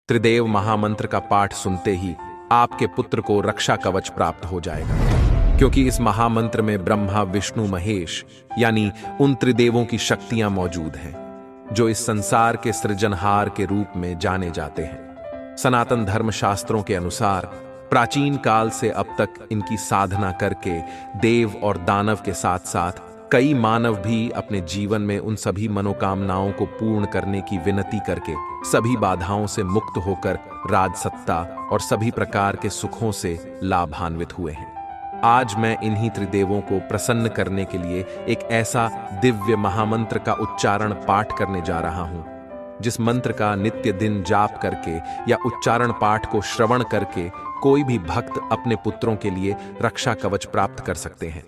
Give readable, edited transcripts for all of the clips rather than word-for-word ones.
त्रिदेव महामंत्र का पाठ सुनते ही आपके पुत्र को रक्षा कवच प्राप्त हो जाएगा, क्योंकि इस महामंत्र में ब्रह्मा, विष्णु, महेश यानी उन त्रिदेवों की शक्तियां मौजूद हैं जो इस संसार के सृजनहार के रूप में जाने जाते हैं। सनातन धर्म शास्त्रों के अनुसार प्राचीन काल से अब तक इनकी साधना करके देव और दानव के साथ साथ कई मानव भी अपने जीवन में उन सभी मनोकामनाओं को पूर्ण करने की विनती करके सभी बाधाओं से मुक्त होकर राजसत्ता और सभी प्रकार के सुखों से लाभान्वित हुए हैं। आज मैं इन्हीं त्रिदेवों को प्रसन्न करने के लिए एक ऐसा दिव्य महामंत्र का उच्चारण पाठ करने जा रहा हूं, जिस मंत्र का नित्य दिन जाप करके या उच्चारण पाठ को श्रवण करके कोई भी भक्त अपने पुत्रों के लिए रक्षा कवच प्राप्त कर सकते हैं।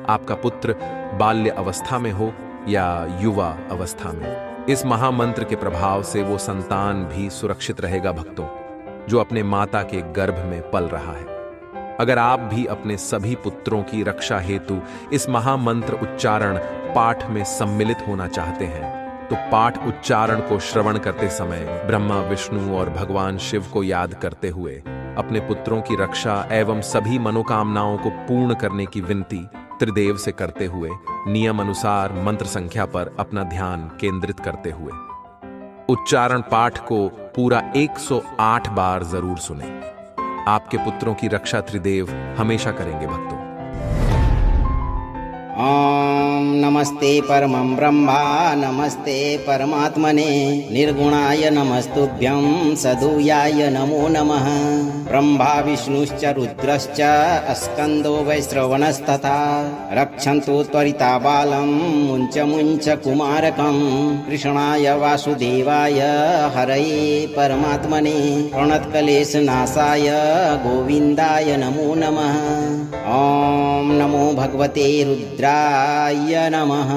आपका पुत्र बाल्य अवस्था में हो या युवा अवस्था में, इस महामंत्र के प्रभाव से वो संतान भी सुरक्षित रहेगा भक्तों, जो अपने माता के गर्भ में पल रहा है। अगर आप भी अपने सभी पुत्रों की रक्षा हेतु इस महामंत्र उच्चारण पाठ में सम्मिलित होना चाहते हैं, तो पाठ उच्चारण को श्रवण करते समय ब्रह्मा, विष्णु और भगवान शिव को याद करते हुए अपने पुत्रों की रक्षा एवं सभी मनोकामनाओं को पूर्ण करने की विनती त्रिदेव से करते हुए नियम अनुसार मंत्र संख्या पर अपना ध्यान केंद्रित करते हुए उच्चारण पाठ को पूरा 108 बार जरूर सुने। आपके पुत्रों की रक्षा त्रिदेव हमेशा करेंगे भक्तों। ओम नमस्ते परमं ब्रह्मा नमस्ते परमात्मने निर्गुणाय नमस्तुभ्यं सदुयाय नमो नमः। ब्रह्मा विष्णुश्च रुद्रश्च स्कंदो वैश्रवणस्तथा रक्षन्तु त्वरिता बालं मुञ्च मुञ्च कुमारकं कृष्णाय वासुदेवाय हरये परमात्मने प्रणतक्लेशनाशाय गोविन्दाय नमो नमः। ओम नमो भगवते रुद्राय नमः।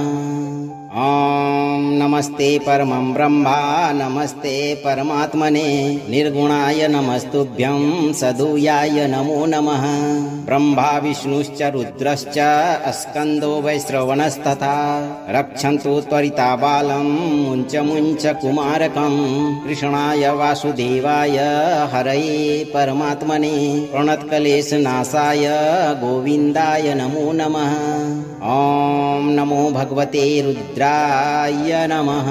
ओम नमस्ते परमं ब्रह्मा नमस्ते परमात्मने निर्गुणाय नमस्तुभ्यं सदुयाय नमो नमः। ब्रह्मा विष्णुश्च रुद्रश्च स्कंदो वैश्रवणस्तथा रक्षन्तु त्वरिता बालं मुञ्च मुञ्च कुमारकं कृष्णाय वासुदेवाय हरये परमात्मने प्रणतक्लेशनाशाय गोविन्दाय नमो नमः। ओम नमो भगवते रुद्राय नमः।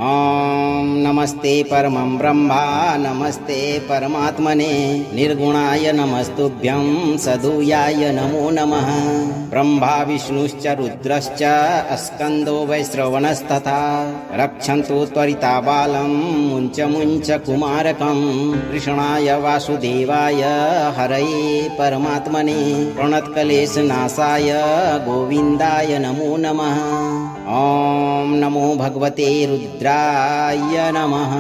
ओम नमस्ते परमं ब्रह्मा नमस्ते परमात्मने निर्गुणाय नमस्तुभ्यं सदुयाय नमो नमः। ब्रह्मा विष्णुश्च रुद्रश्च स्कंदो वैश्रवणस्तथा रक्षन्तु त्वरिता बालं मुञ्च मुञ्च कुमारकं कृष्णाय वासुदेवाय हरये परमात्मने प्रणतक्लेशनाशाय गोविन्दाय नमो नमः। ओम नमो भगवते रुद्राय नमः।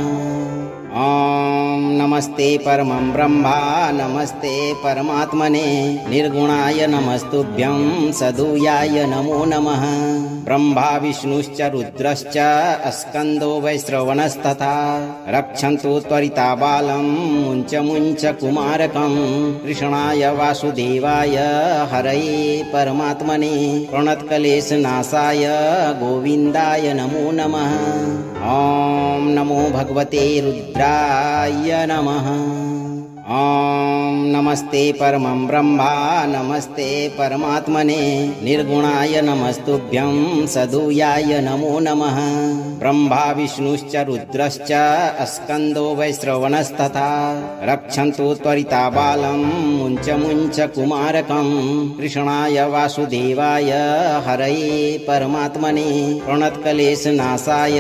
ओम नमस्ते परमं ब्रह्मा नमस्ते परमात्मने निर्गुणाय नमस्तुभ्यं सदुयाय नमो नमः। ब्रह्मा विष्णुश्च रुद्रश्च स्कंदो वैश्रवणस्तथा रक्षन्तु त्वरिता बालं मुञ्च मुञ्च कुमारकं कृष्णाय वासुदेवाय हरये परमात्मने प्रणतक्लेशनाशाय गोविन्दाय नमो नमः। ओम नमो भगवते रुद्राय नमः। ओम नमस्ते परमं ब्रह्मा नमस्ते परमात्मने निर्गुणाय नमस्तुभ्यं सदुयाय नमो नमः। ब्रह्मा विष्णुश्च रुद्रश्च स्कंदो वैश्रवणस्तथा रक्षन्तु त्वरिता बालं मुञ्च मुञ्च कुमारकं कृष्णाय वासुदेवाय हरये परमात्मने प्रणतक्लेशनाशाय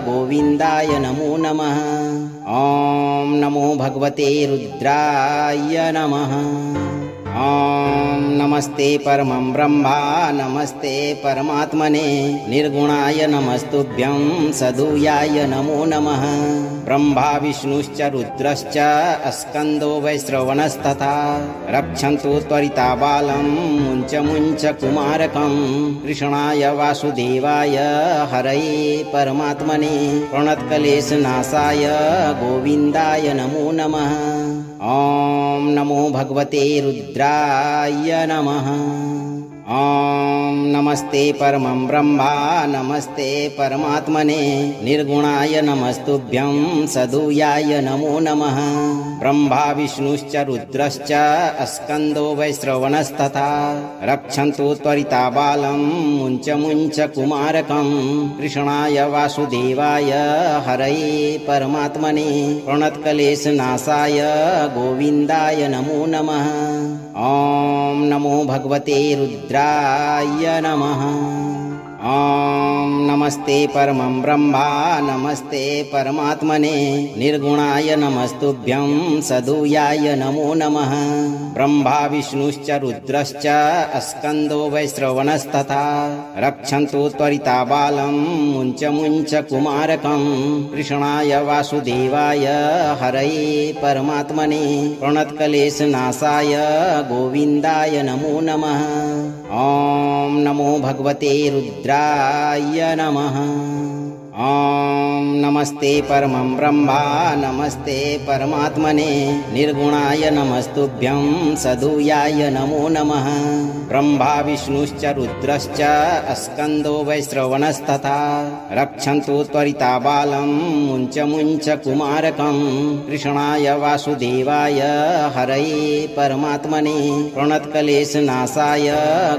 गोविन्दाय नमो नमः। ओम नमो भगवते रुद्राय नमः। ओम नमस्ते परमं ब्रह्मा नमस्ते परमात्मने निर्गुणाय नमस्तुभ्यं सदुयाय नमो नमः। ब्रह्मा विष्णुश्च रुद्रश्च स्कंदो वैश्रवणस्तथा रक्षन्तु त्वरिता बालं मुञ्च मुञ्च कुमारकं कृष्णाय वासुदेवाय हरये परमात्मने प्रणतक्लेशनाशाय गोविन्दाय नमो नमः। ओम नमो भगवते रुद्राय नमः। ॐ नमस्ते परमं ब्रह्मा नमस्ते परमात्मने निर्गुणाय नमस्तुभ्यं सदुयाय नमो नमः। ब्रह्मा विष्णुश्च रुद्रश्च स्कन्दो वैश्रवणस्तथा रक्षन्तु त्वरिता बालं मुञ्च मुञ्च कुमारकं कृष्णाय वासुदेवाय हरये परमात्मने प्रणतक्लेशनाशाय गोविन्दाय नमो नमः। ॐ नमो भगवते रुद्राय नमः। ॐ नमस्ते परमं ब्रह्मा नमस्ते परमात्मने निर्गुणाय नमस्तुभ्यं सदुयाय नमो नमः। ब्रह्मा विष्णुश्च रुद्रश्च स्कन्दो वैश्रवणस्तथा रक्षन्तु त्वरिता बालं मुञ्च मुञ्च कुमारकं कृष्णाय वासुदेवाय हरये परमात्मने प्रणतक्लेशनाशाय गोविन्दाय नमो नमः। ॐ नमो भगवते रुद्राय नमः। ॐ नमस्ते परमं ब्रह्मा नमस्ते परमात्मने निर्गुणाय नमस्तुभ्यं सदुयाय नमो नमः। ब्रह्मा विष्णुश्च रुद्रश्च स्कन्दो वैश्रवणस्तथा रक्षन्तु त्वरिता बालं मुञ्च मुञ्च कुमारकं कृष्णाय वासुदेवाय हरये परमात्मने प्रणतक्लेशनाशाय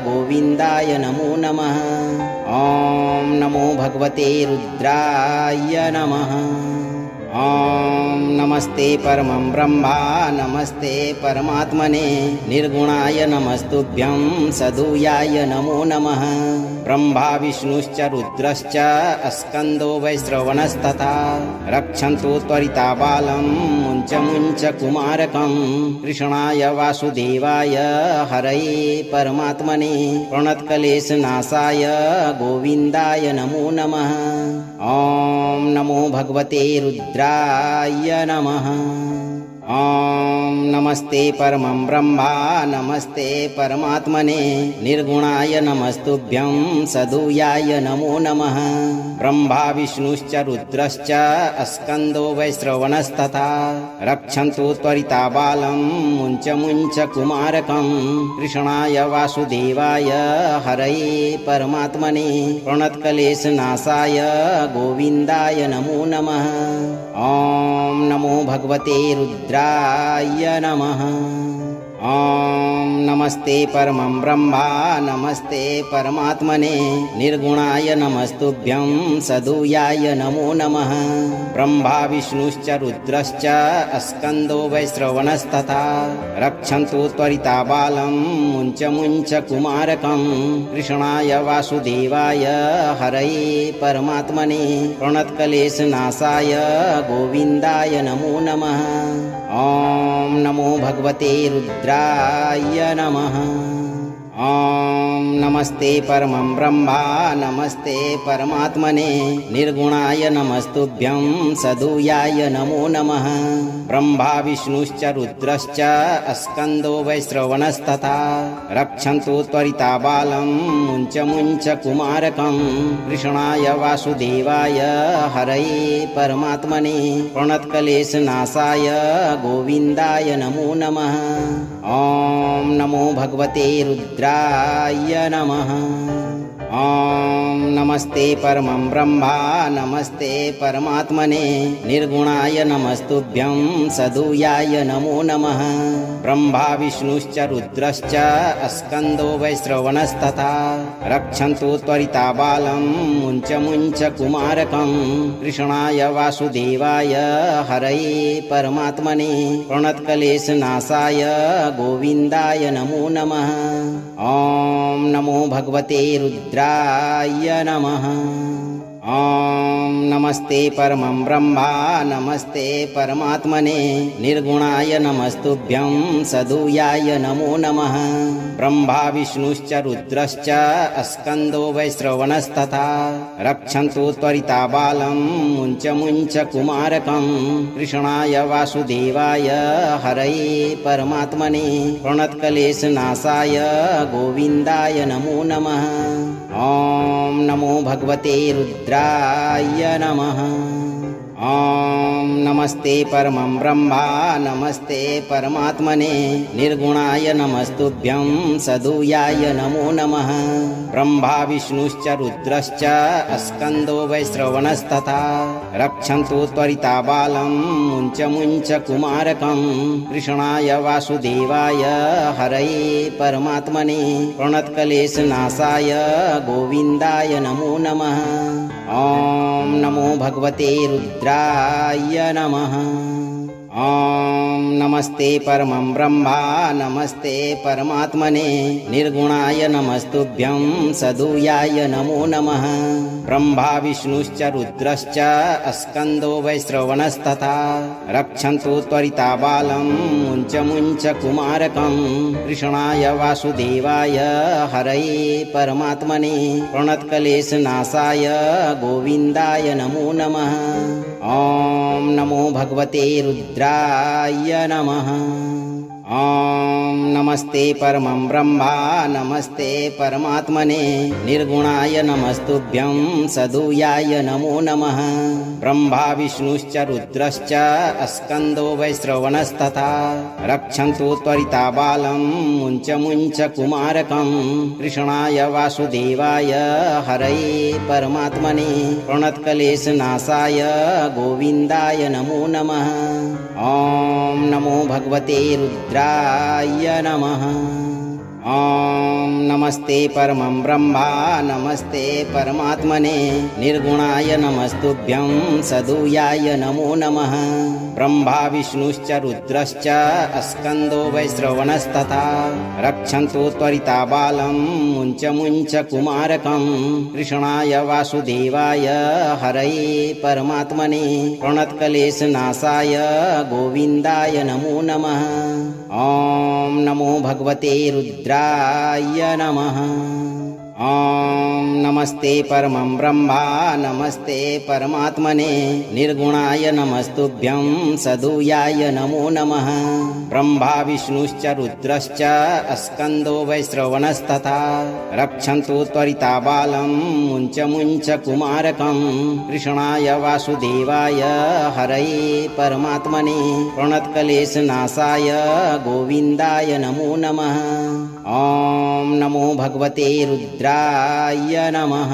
गोविन्दाय नमो नमः। ॐ नमो भगवते रुद्राय नमः। ॐ नमस्ते परमं ब्रह्मा नमस्ते परमात्मने निर्गुणाय नमस्तुभ्यं सदुयाय नमो नमः। ब्रह्मा विष्णुश्च रुद्रश्च स्कन्दो वैश्रवणस्तथा रक्षन्तु त्वरिता बालं मुञ्च मुञ्च कुमारकं कृष्णाय वासुदेवाय हरये परमात्मने प्रणतक्लेशनाशाय गोविन्दाय नमो नमः। ॐ नमो भगवते रुद्राय नमः। ॐ नमस्ते परमं ब्रह्मा नमस्ते परमात्मने निर्गुणाय नमस्तुभ्यं सदुयाय नमो नमः। ब्रह्मा विष्णुश्च रुद्रश्च स्कन्दो वैश्रवणस्तथा रक्षन्तु त्वरिता बालं मुञ्च मुञ्च कुमारकं कृष्णाय वासुदेवाय हरये परमात्मने प्रणतक्लेशनाशाय गोविन्दाय नमो नमः। ॐ नमो भगवते रुद्राय नमः। ॐ नमस्ते परमं ब्रह्मा नमस्ते परमात्मने निर्गुणाय नमस्तुभ्यं सदुयाय नमो नमः। ब्रह्मा विष्णुश्च रुद्रश्च स्कन्दो वैश्रवणस्तथा रक्षन्तु त्वरिता बालं मुञ्च मुञ्च कुमारकं कृष्णाय वासुदेवाय हरये परमात्मने प्रणतक्लेशनाशाय गोविन्दाय नमो नमः। ॐ नमो भगवते रुद्राय नमः। ॐ नमस्ते परमं ब्रह्मा नमस्ते परमात्मने निर्गुणाय नमस्तुभ्यं सदुयाय नमो नमः। ब्रह्मा विष्णुश्च रुद्रश्च स्कन्दो वैश्रवणस्तथा रक्षन्तु त्वरिता बालं मुञ्च मुञ्च कुमारकं कृष्णाय वासुदेवाय हरये परमात्मने प्रणतक्लेशनाशाय गोविन्दाय नमो नमः। ॐ नमो भगवते रुद्राय नमः। ॐ नमस्ते परमं ब्रह्मा नमस्ते परमात्मने निर्गुणाय नमस्तुभ्यं सदुयाय नमो नमः। ब्रह्मा विष्णुश्च रुद्रश्च स्कन्दो वैश्रवणस्तथा रक्षन्तु त्वरिता बालं मुञ्च मुञ्च कुमारकं कृष्णाय वासुदेवाय हरये परमात्मने प्रणतक्लेशनाशाय गोविन्दाय नमो नमः। ॐ नमो भगवते रुद्राय नमः। ॐ नमस्ते परमं ब्रह्मा नमस्ते परमात्मने निर्गुणाय नमस्तुभ्यं सदुयाय नमो नमः। ब्रह्मा विष्णुश्च रुद्रश्च स्कन्दो वैश्रवणस्तथा रक्षन्तु त्वरिता बालं मुञ्च मुञ्च कुमारकं कृष्णाय वासुदेवाय हरये परमात्मने प्रणतक्लेशनाशाय गोविन्दाय नमो नमः। ॐ नमो भगवते रुद्राय नमः। ॐ नमस्ते परमं ब्रह्मा नमस्ते परमात्मने निर्गुणाय नमस्तुभ्यं सदुयाय नमो नमः। ब्रह्मा विष्णुश्च रुद्रश्च स्कन्दो वैश्रवणस्तथा रक्षन्तु त्वरिता बालं मुञ्च मुञ्च कुमारकं कृष्णाय वासुदेवाय हरये परमात्मने प्रणतक्लेशनाशाय गोविन्दाय नमो नमः। ॐ नमो भगवते रुद्राय नमः। ॐ नमस्ते परमं ब्रह्मा नमस्ते परमात्मने निर्गुणाय नमस्तुभ्यं सदुयाय नमो नमः। ब्रह्मा विष्णुश्च रुद्रश्च स्कन्दो वैश्रवणस्तथा रक्षन्तु त्वरिता बालं मुञ्च मुञ्च कुमारकं कृष्णाय वासुदेवाय हरये परमात्मने प्रणतक्लेशनाशाय गोविन्दाय नमो नमः। ॐ नमो भगवते रुद्राय नमः। ॐ नमस्ते परमं ब्रह्मा नमस्ते परमात्मने निर्गुणाय नमस्तुभ्यं सदुयाय नमो नमः। ब्रह्मा विष्णुश्च रुद्रश्च स्कन्दो वैश्रवणस्तथा रक्षन्तु त्वरिता बालं मुञ्च मुञ्च कुमारकं कृष्णाय वासुदेवाय हरये परमात्मने प्रणतक्लेशनाशाय गोविन्दाय नमो नमः। ॐ नमो भगवते रुद्राय नमः। ॐ नमस्ते परमं ब्रह्मा नमस्ते परमात्मने निर्गुणाय नमस्तुभ्यं सदुयाय नमो नमः। ब्रह्मा विष्णुश्च रुद्रश्च स्कन्दो वैश्रवणस्तथा रक्षन्तु त्वरिता बालं मुञ्च मुञ्च कुमारकं कृष्णाय वासुदेवाय हरये परमात्मने प्रणतक्लेशनाशाय गोविन्दाय नमो नमः। ॐ नमो भगवते रुद्राय नमः। ॐ नमस्ते परमं ब्रह्मा नमस्ते परमात्मने निर्गुणाय नमस्तुभ्यं सदुयाय नमो नमः। ब्रह्मा विष्णुश्च रुद्रश्च स्कन्दो वैश्रवणस्तथा रक्षन्तु त्वरिता बालं मुञ्च मुञ्च कुमारकं कृष्णाय वासुदेवाय हरये परमात्मने प्रणतक्लेशनाशाय गोविन्दाय नमो नमः। ॐ नमो भगवते रुद्राय नमः।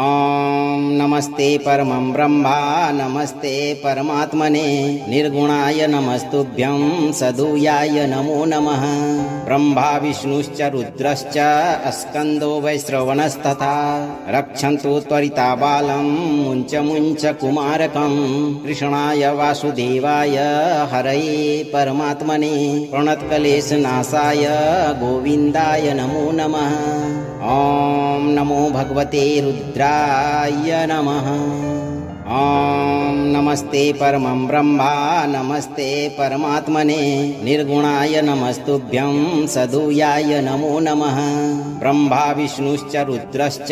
ॐ नमस्ते परमं ब्रह्मा नमस्ते परमात्मने निर्गुणाय नमस्तुभ्यं सदुयाय नमो नमः। ब्रह्मा विष्णुश्च रुद्रश्च स्कन्दो वैश्रवणस्तथा रक्षन्तु त्वरिता बालं मुञ्च मुञ्च कुमारकं कृष्णाय वासुदेवाय हरये परमात्मने प्रणतक्लेशनाशाय गोविन्दाय नमो नमः। ॐ नमो भगवते रुद्राय नमः। ॐ नमस्ते परमं ब्रह्मा नमस्ते परमात्मने निर्गुणाय नमस्तुभ्यं सदुयाय नमो नमः। ब्रह्मा विष्णुश्च रुद्रश्च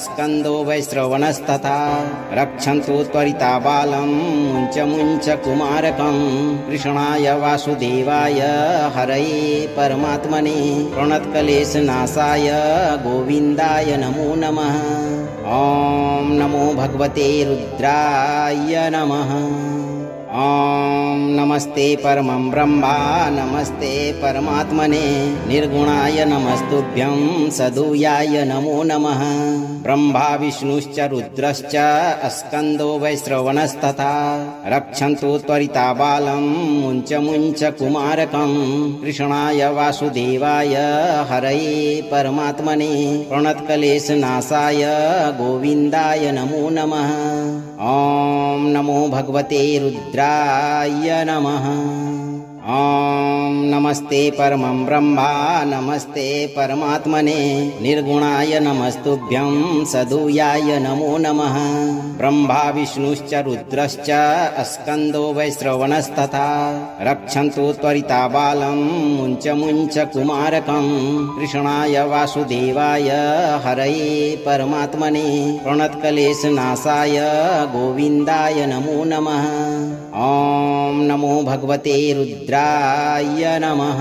स्कन्दो वैश्रवणस्तथा रक्षन्तु त्वरिता बालं मुञ्च मुञ्च कुमारकं कृष्णाय वासुदेवाय हरये परमात्मने प्रणतक्लेशनाशाय गोविन्दाय नमो नमः। ॐ नमो भगवते रुद्राय नमः। ॐ नमस्ते परमं ब्रह्मा नमस्ते परमात्मने निर्गुणाय नमस्तुभ्यं सदुयाय नमो नमः। ब्रह्मा विष्णुश्च रुद्रश्च स्कन्दो वैश्रवणस्तथा रक्षन्तु त्वरिता बालं मुञ्च मुञ्च कुमारकं कृष्णाय वासुदेवाय हरये परमात्मने प्रणतक्लेशनाशाय गोविन्दाय नमो नमः। ॐ नमो भगवते रुद्राय नमः। ॐ नमस्ते परमं ब्रह्मा नमस्ते परमात्मने निर्गुणाय नमस्तुभ्यं सदुयाय नमो नमः। ब्रह्मा विष्णुश्च रुद्रश्च स्कन्दो वैश्रवणस्तथा रक्षन्तु त्वरिता बालं मुञ्च मुञ्च कुमारकं कृष्णाय वासुदेवाय हरये परमात्मने प्रणतक्लेशनाशाय गोविन्दाय नमो नमः। ॐ नमो भगवते रुद्राय नमः।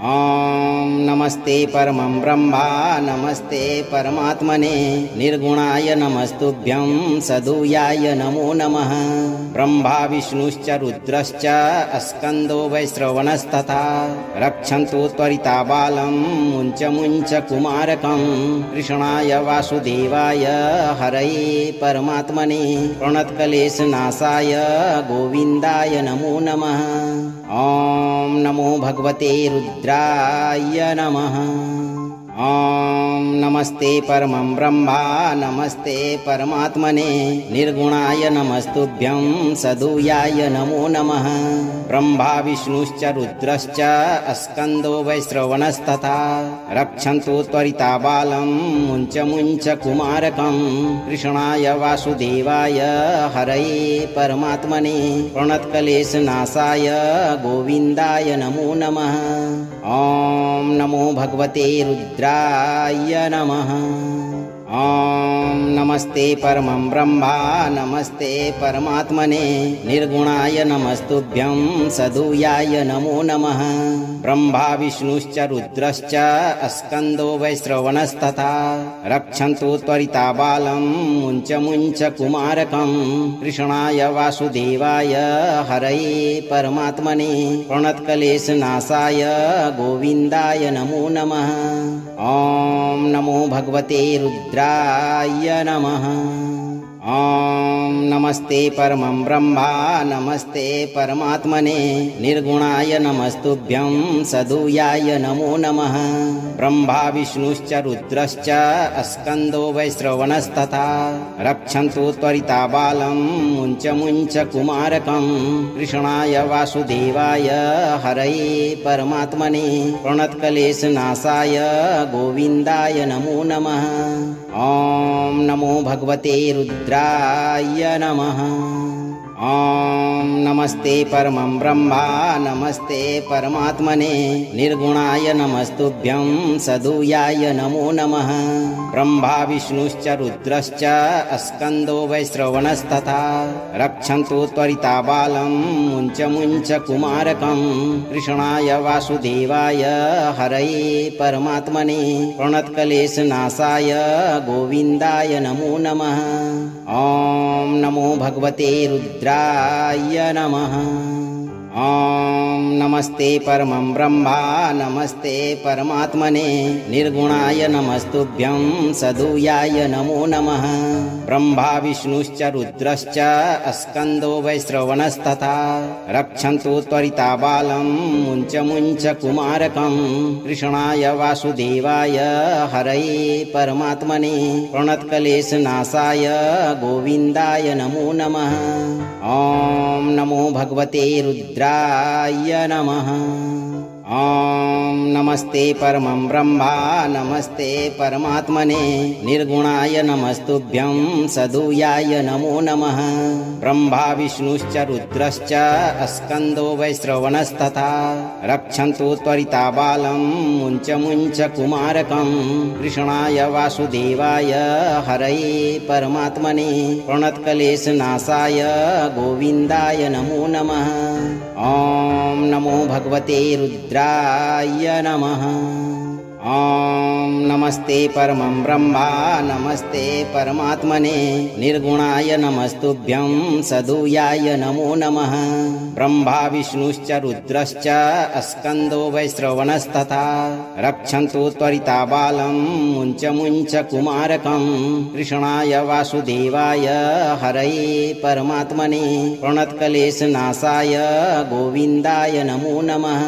ॐ नमस्ते परमं ब्रह्मा नमस्ते परमात्मने निर्गुणाय नमस्तुभ्यं सदुयाय नमो नमः। ब्रह्मा विष्णुश्च रुद्रश्च स्कन्दो वैश्रवणस्तथा रक्षन्तु त्वरिता बालं मुञ्च मुञ्च कुमारकं कृष्णाय वासुदेवाय हरये परमात्मने प्रणतक्लेशनाशाय गोविन्दाय नमो नमः। ॐ नमो भगवते रुद्राय नमः। ॐ नमस्ते परमं ब्रह्मा नमस्ते परमात्मने निर्गुणाय नमस्तुभ्यं सदुयाय नमो नमः। ब्रह्मा विष्णुश्च रुद्रश्च स्कन्दो वैश्रवणस्तथा रक्षन्तु त्वरिता बालं मुञ्च मुञ्च कुमारकं कृष्णाय वासुदेवाय हरये परमात्मने प्रणतक्लेशनाशाय गोविन्दाय नमो नमः। ॐ नमो भगवते रुद्राय नमः। ॐ नमस्ते परमं ब्रह्मा नमस्ते परमात्मने निर्गुणाय नमस्तुभ्यं सदुयाय नमो नमः। ब्रह्मा विष्णुश्च रुद्रश्च स्कन्दो वैश्रवणस्तथा रक्षन्तु त्वरिता बालं मुञ्च मुञ्च कुमारकं कृष्णाय वासुदेवाय हरये परमात्मने प्रणतक्लेशनाशाय गोविन्दाय नमो नमः। ॐ नमो भगवते रुद्राय नमः। ॐ नमस्ते परमं ब्रह्मा नमस्ते परमात्मने निर्गुणाय नमस्तुभ्यं सदुयाय नमो नमः। ब्रह्मा विष्णुश्च रुद्रश्च स्कन्दो वैश्रवणस्तथा रक्षन्तु त्वरिता बालं मुञ्च मुञ्च कुमारकं कृष्णाय वासुदेवाय हरये परमात्मने प्रणतक्लेशनाशाय गोविन्दाय नमो नमः। ॐ नमो भगवते रुद्राय नमः। ॐ नमस्ते परमं ब्रह्मा नमस्ते परमात्मने निर्गुणाय नमस्तुभ्यं सदुयाय नमो नमः। ब्रह्मा विष्णुश्च रुद्रश्च स्कन्दो वैश्रवणस्तथा रक्षन्तु त्वरिता बालं मुञ्च मुञ्च कुमारकं कृष्णाय वासुदेवाय हरये परमात्मने प्रणतक्लेशनाशाय गोविन्दाय नमो नमः। ॐ नमो भगवते रुद्राय नमः। ॐ नमस्ते परमं ब्रह्मा नमस्ते परमात्मने निर्गुणाय नमस्तुभ्यं सदुयाय नमो नमः। ब्रह्मा विष्णुश्च रुद्रश्च स्कन्दो वैश्रवणस्तथा रक्षन्तु त्वरिता बालं मुञ्च मुञ्च कुमारकं कृष्णाय वासुदेवाय हरये परमात्मने प्रणतक्लेशनाशाय गोविन्दाय नमो नमः। ॐ नमो भगवते रुद्राय नमः। ॐ नमस्ते परमं ब्रह्मा नमस्ते परमात्मने निर्गुणाय नमस्तुभ्यं सदुयाय नमो नमः। ब्रह्मा विष्णुश्च रुद्रश्च स्कन्दो वैश्रवणस्तथा रक्षन्तु त्वरिता बालं मुञ्च मुञ्च कुमारकं कृष्णाय वासुदेवाय हरये परमात्मने प्रणतक्लेशनाशाय गोविन्दाय नमो नमः। ॐ नमो भगवते रुद्राय नमः। ॐ नमस्ते परमं ब्रह्मा नमस्ते परमात्मने निर्गुणाय नमस्तुभ्यं सदुयाय नमो नमः। ब्रह्मा विष्णुश्च रुद्रश्च स्कन्दो वैश्रवणस्तथा रक्षन्तु त्वरिता बालं मुञ्च मुञ्च कुमारकं कृष्णाय वासुदेवाय हरये परमात्मने प्रणतक्लेशनाशाय गोविन्दाय नमो नमः।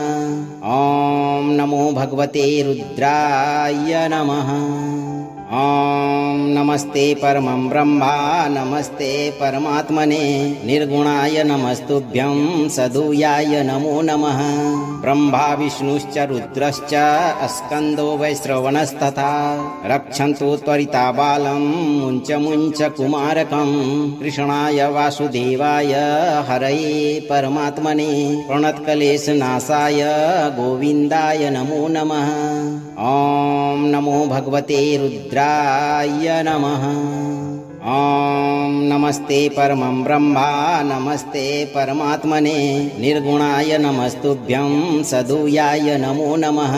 ॐ नमो भगवते रुद्राय नमः। ॐ नमस्ते परमं ब्रह्मा नमस्ते परमात्मने निर्गुणाय नमस्तुभ्यं सदुयाय नमो नमः। ब्रह्मा विष्णुश्च रुद्रश्च स्कन्दो वैश्रवणस्तथा रक्षन्तु त्वरिता बालं मुञ्च मुञ्च कुमारकं कृष्णाय वासुदेवाय हरये परमात्मने प्रणतक्लेशनाशाय गोविन्दाय नमो नमः। ॐ नमो भगवते रुद्राय नमः। ॐ नमस्ते परमं ब्रह्मा नमस्ते परमात्मने निर्गुणाय नमस्तुभ्यं सदुयाय नमो नमः।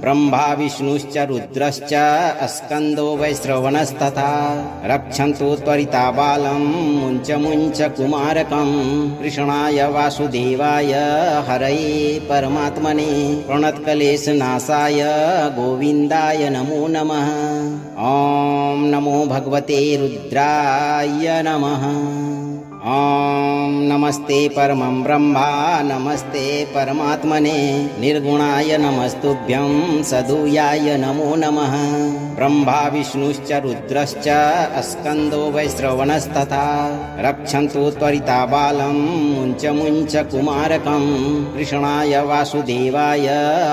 ब्रह्मा विष्णुश्च रुद्रश्च स्कन्दो वैश्रवणस्तथा रक्षन्तु त्वरिता बालं मुञ्च मुञ्च कुमारकं कृष्णाय वासुदेवाय हरये परमात्मने प्रणतक्लेशनाशाय गोविन्दाय नमो नमः। ॐ नमो भगवते रुद्राय नमः। ॐ नमस्ते परमं ब्रह्मा नमस्ते परमात्मने निर्गुणाय नमस्तुभ्यं सदुयाय नमो नमः। ब्रह्मा विष्णुश्च रुद्रश्च स्कन्दो वैश्रवणस्तथा रक्षन्तु त्वरिता बालं मुञ्च मुञ्च कुमारकं कृष्णाय वासुदेवाय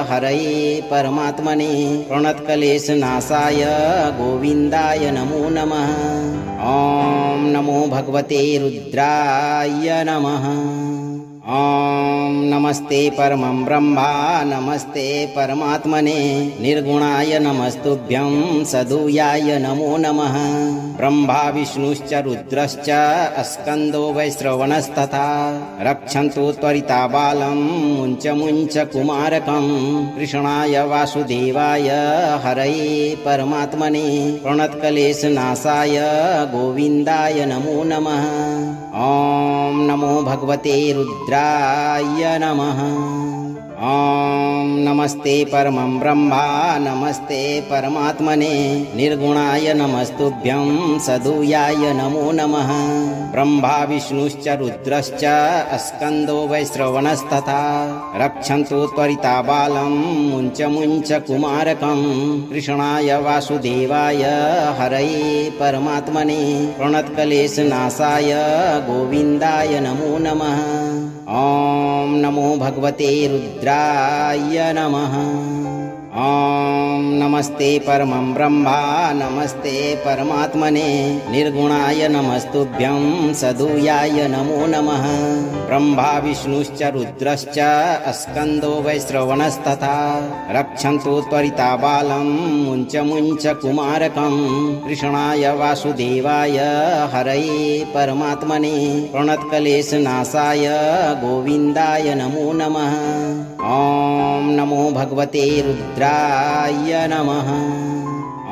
हरये परमात्मने प्रणतक्लेशनाशाय गोविन्दाय नमो नमः। ॐ नमो भगवते रुद्राय नमः। ॐ नमस्ते परमं ब्रह्मा नमस्ते परमात्मने निर्गुणाय नमस्तुभ्यं सदुयाय नमो नमः। ब्रह्मा विष्णुश्च रुद्रश्च स्कन्दो वैश्रवणस्तथा रक्षन्तु त्वरिता बालं मुञ्च मुञ्च कुमारकं कृष्णाय वासुदेवाय हरये परमात्मने प्रणतक्लेशनाशाय गोविन्दाय नमो नमः। ॐ नमो भगवते रुद्राय नमः। ॐ नमस्ते परमं ब्रह्मा नमस्ते परमात्मने निर्गुणाय नमस्तुभ्यं सदुयाय नमो नमः। ब्रह्मा विष्णुश्च रुद्रश्च स्कन्दो वैश्रवणस्तथा रक्षन्तु त्वरिता बालं मुञ्च मुञ्च कुमारकं कृष्णाय वासुदेवाय हरये परमात्मने प्रणतक्लेशनाशाय गोविन्दाय नमो नमः। ॐ नमो भगवते रुद्राय नमः। ॐ नमस्ते परमं ब्रह्मा नमस्ते परमात्मने निर्गुणाय नमस्तुभ्यं सदुयाय नमो नमः। ब्रह्मा विष्णुश्च रुद्रश्च स्कन्दो वैश्रवणस्तथा रक्षन्तु त्वरिता बालं मुञ्च मुञ्च कुमारकं कृष्णाय वासुदेवाय हरये परमात्मने प्रणतक्लेशनाशाय गोविन्दाय नमो नमः। ॐ नमो भगवते रुद्राय नमः।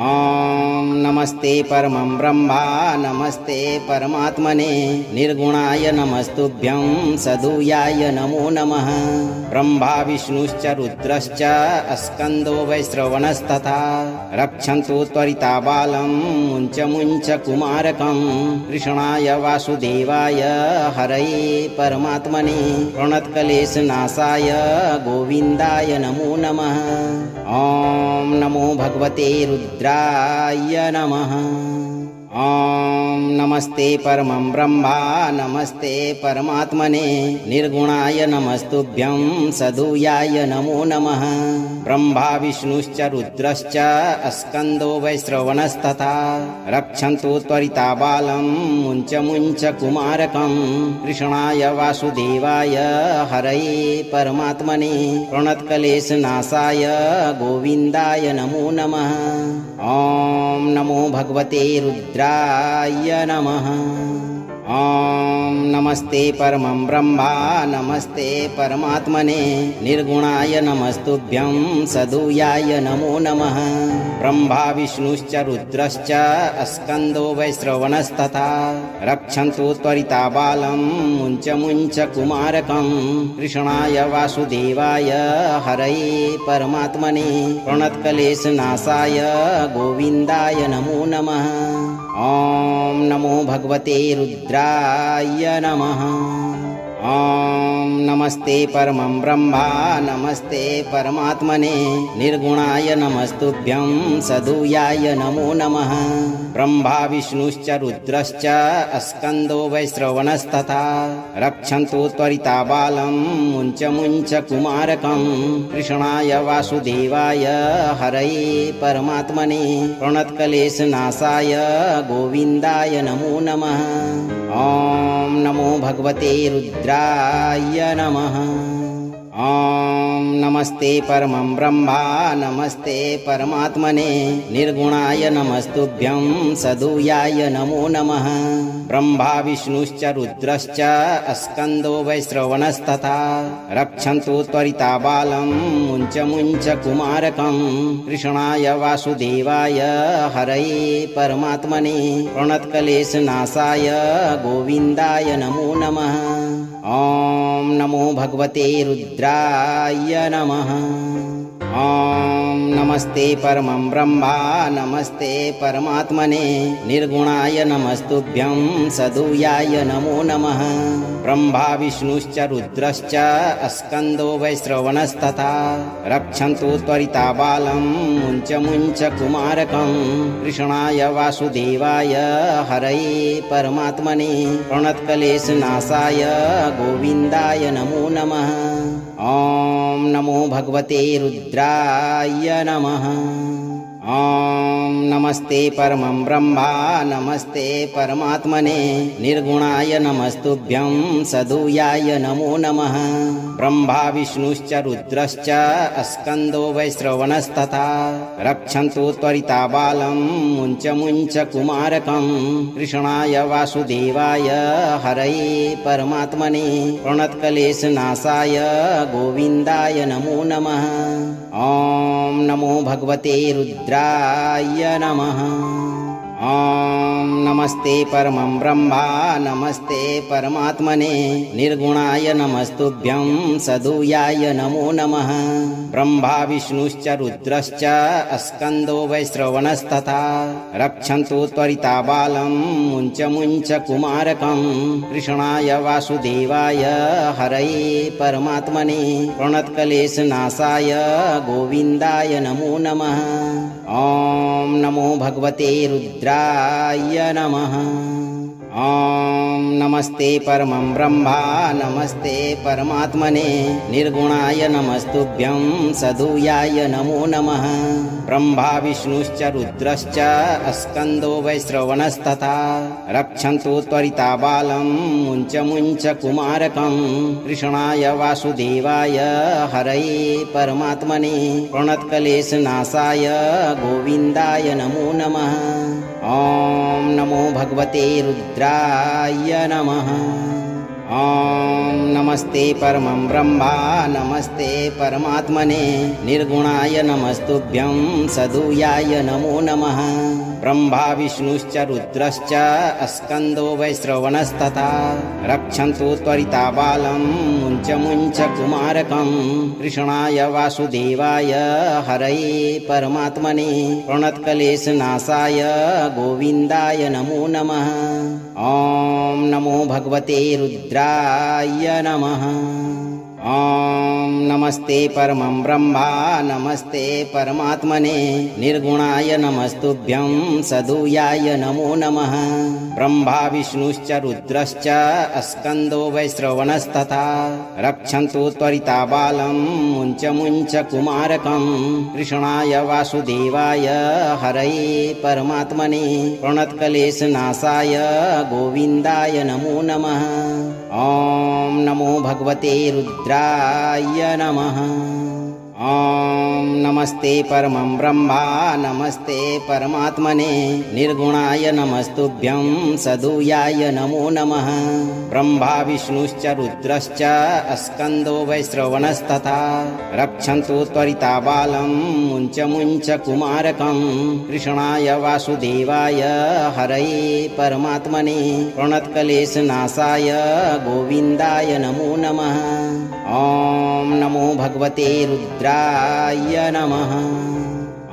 ॐ नमस्ते परमं ब्रह्मा नमस्ते परमात्मने निर्गुणाय नमस्तुभ्यं सदुयाय नमो नमः। ब्रह्मा विष्णुश्च रुद्रश्च स्कन्दो वैश्रवणस्तथा रक्षन्तु त्वरिता बालं मुञ्च मुञ्च कुमारकं कृष्णाय वासुदेवाय हरये परमात्मने प्रणतक्लेशनाशाय गोविन्दाय नमो नमः। ॐ नमो भगवते रुद्राय नमः। ॐ नमस्ते परमं ब्रह्मा नमस्ते परमात्मने निर्गुणाय नमस्तुभ्यं सदुयाय नमो नमः। ब्रह्मा विष्णुश्च रुद्रश्च स्कन्दो वैश्रवणस्तथा रक्षन्तु त्वरिता बालं मुञ्च मुञ्च कुमारकं कृष्णाय वासुदेवाय हरये परमात्मने प्रणतक्लेशनाशाय गोविन्दाय नमो नमः। ॐ नमो भगवते रुद्राय नमः। ॐ नमस्ते परमं ब्रह्मा नमस्ते परमात्मने निर्गुणाय नमस्तुभ्यं सदुयाय नमो नमः। ब्रह्मा विष्णुश्च रुद्रश्च स्कन्दो वैश्रवणस्तथा रक्षन्तु त्वरिता बालं मुञ्च मुञ्च कुमारकं कृष्णाय वासुदेवाय हरये परमात्मने प्रणतक्लेशनाशाय गोविन्दाय नमो नमः। ॐ नमो भगवते रुद्राय नमः। ॐ नमस्ते परमं ब्रह्मा नमस्ते परमात्मने निर्गुणाय नमस्तुभ्यं सदुयाय नमो नमः। ब्रह्मा विष्णुश्च रुद्रश्च स्कन्दो वैश्रवणस्तथा रक्षन्तु त्वरिता बालं मुञ्च मुञ्च कुमारकं कृष्णाय वासुदेवाय हरये परमात्मने प्रणतक्लेशनाशाय गोविन्दाय नमो नमः। ॐ नमो भगवते रुद्राय नमः। ॐ नमस्ते परमं ब्रह्मा नमस्ते परमात्मने निर्गुणाय नमस्तुभ्यं सदुयाय नमो नमः। ब्रह्मा विष्णुश्च रुद्रश्च स्कन्दो वैश्रवणस्तथा रक्षन्तु त्वरिता बालं मुञ्च मुञ्च कुमारकं कृष्णाय वासुदेवाय हरये परमात्मने प्रणतक्लेशनाशाय गोविन्दाय नमो नमः। ॐ नमो भगवते रुद्राय नमः। ॐ नमस्ते परमं ब्रह्मा नमस्ते परमात्मने निर्गुणाय नमस्तुभ्यं सदुयाय नमो नमः। ब्रह्मा विष्णुश्च रुद्रश्च स्कन्दो वैश्रवणस्तथा रक्षन्तु त्वरिता बालं मुञ्च मुञ्च कुमारकं कृष्णाय वासुदेवाय हरये परमात्मने प्रणतक्लेशनाशाय गोविन्दाय नमो नमः। ॐ नमो भगवते रुद्राय नमः। ॐ नमस्ते परमं ब्रह्मा नमस्ते परमात्मने निर्गुणाय नमस्तुभ्यं सदुयाय नमो नमः। ब्रह्मा विष्णुश्च रुद्रश्च स्कन्दो वैश्रवणस्तथा रक्षन्तु त्वरिता बालं मुञ्च मुञ्च कुमारकं कृष्णाय वासुदेवाय हरये परमात्मने प्रणतक्लेशनाशाय गोविन्दाय नमो नमः। ॐ नमो भगवते रुद्राय नमः। ॐ नमस्ते परमं ब्रह्मा नमस्ते परमात्मने निर्गुणाय नमस्तुभ्यं सदुयाय नमो नमः। ब्रह्मा विष्णुश्च रुद्रश्च स्कन्दो वैश्रवणस्तथा रक्षन्तु त्वरिता बालं मुञ्च मुञ्च कुमारकं कृष्णाय वासुदेवाय हरये परमात्मने प्रणतक्लेशनाशाय गोविन्दाय नमो नमः। ॐ नमो भगवते रुद्राय नमः। ॐ नमस्ते परमं ब्रह्मा नमस्ते परमात्मने निर्गुणाय नमस्तुभ्यं सदुयाय नमो नमः। ब्रह्मा विष्णुश्च रुद्रश्च स्कन्दो वैश्रवणस्तथा रक्षन्तु त्वरिता बालं मुञ्च मुञ्च कुमारकं कृष्णाय वासुदेवाय हरये परमात्मने प्रणतक्लेशनाशाय गोविन्दाय नमो नमः। ॐ नमो भगवते रुद्राय नमः। ॐ नमस्ते परमं ब्रह्मा नमस्ते परमात्मने निर्गुणाय नमस्तुभ्यं सदुयाय नमो नमः। ब्रह्मा विष्णुश्च रुद्रश्च स्कन्दो वैश्रवणस्तथा रक्षन्तु त्वरिता बालं मुञ्च मुञ्च कुमारकं कृष्णाय वासुदेवाय हरये परमात्मने प्रणतक्लेशनाशाय गोविन्दाय नमो नमः। ॐ नमो भगवते रुद्राय नमः। ॐ नमस्ते परमं ब्रह्मा नमस्ते परमात्मने निर्गुणाय नमस्तुभ्यं सदुयाय नमो नमः। ब्रह्मा विष्णुश्च रुद्रश्च स्कन्दो वैश्रवणस्तथा रक्षन्तु त्वरिता बालं मुञ्च मुञ्च कुमारकं कृष्णाय वासुदेवाय हरये परमात्मने प्रणतक्लेशनाशाय गोविन्दाय नमो नमः। ॐ नमो भगवते रुद्राय नमः। ॐ नमस्ते परमं ब्रह्मा नमस्ते परमात्मने निर्गुणाय नमस्तुभ्यं सदुयाय नमो नमः। ब्रह्मा विष्णुश्च रुद्रश्च स्कन्दो वैश्रवणस्तथा रक्षन्तु त्वरिता बालं मुञ्च मुञ्च कुमारकं कृष्णाय वासुदेवाय हरये परमात्मने प्रणतक्लेशनाशाय गोविन्दाय नमो नमः। ॐ नमो भगवते रुद्राय नमः।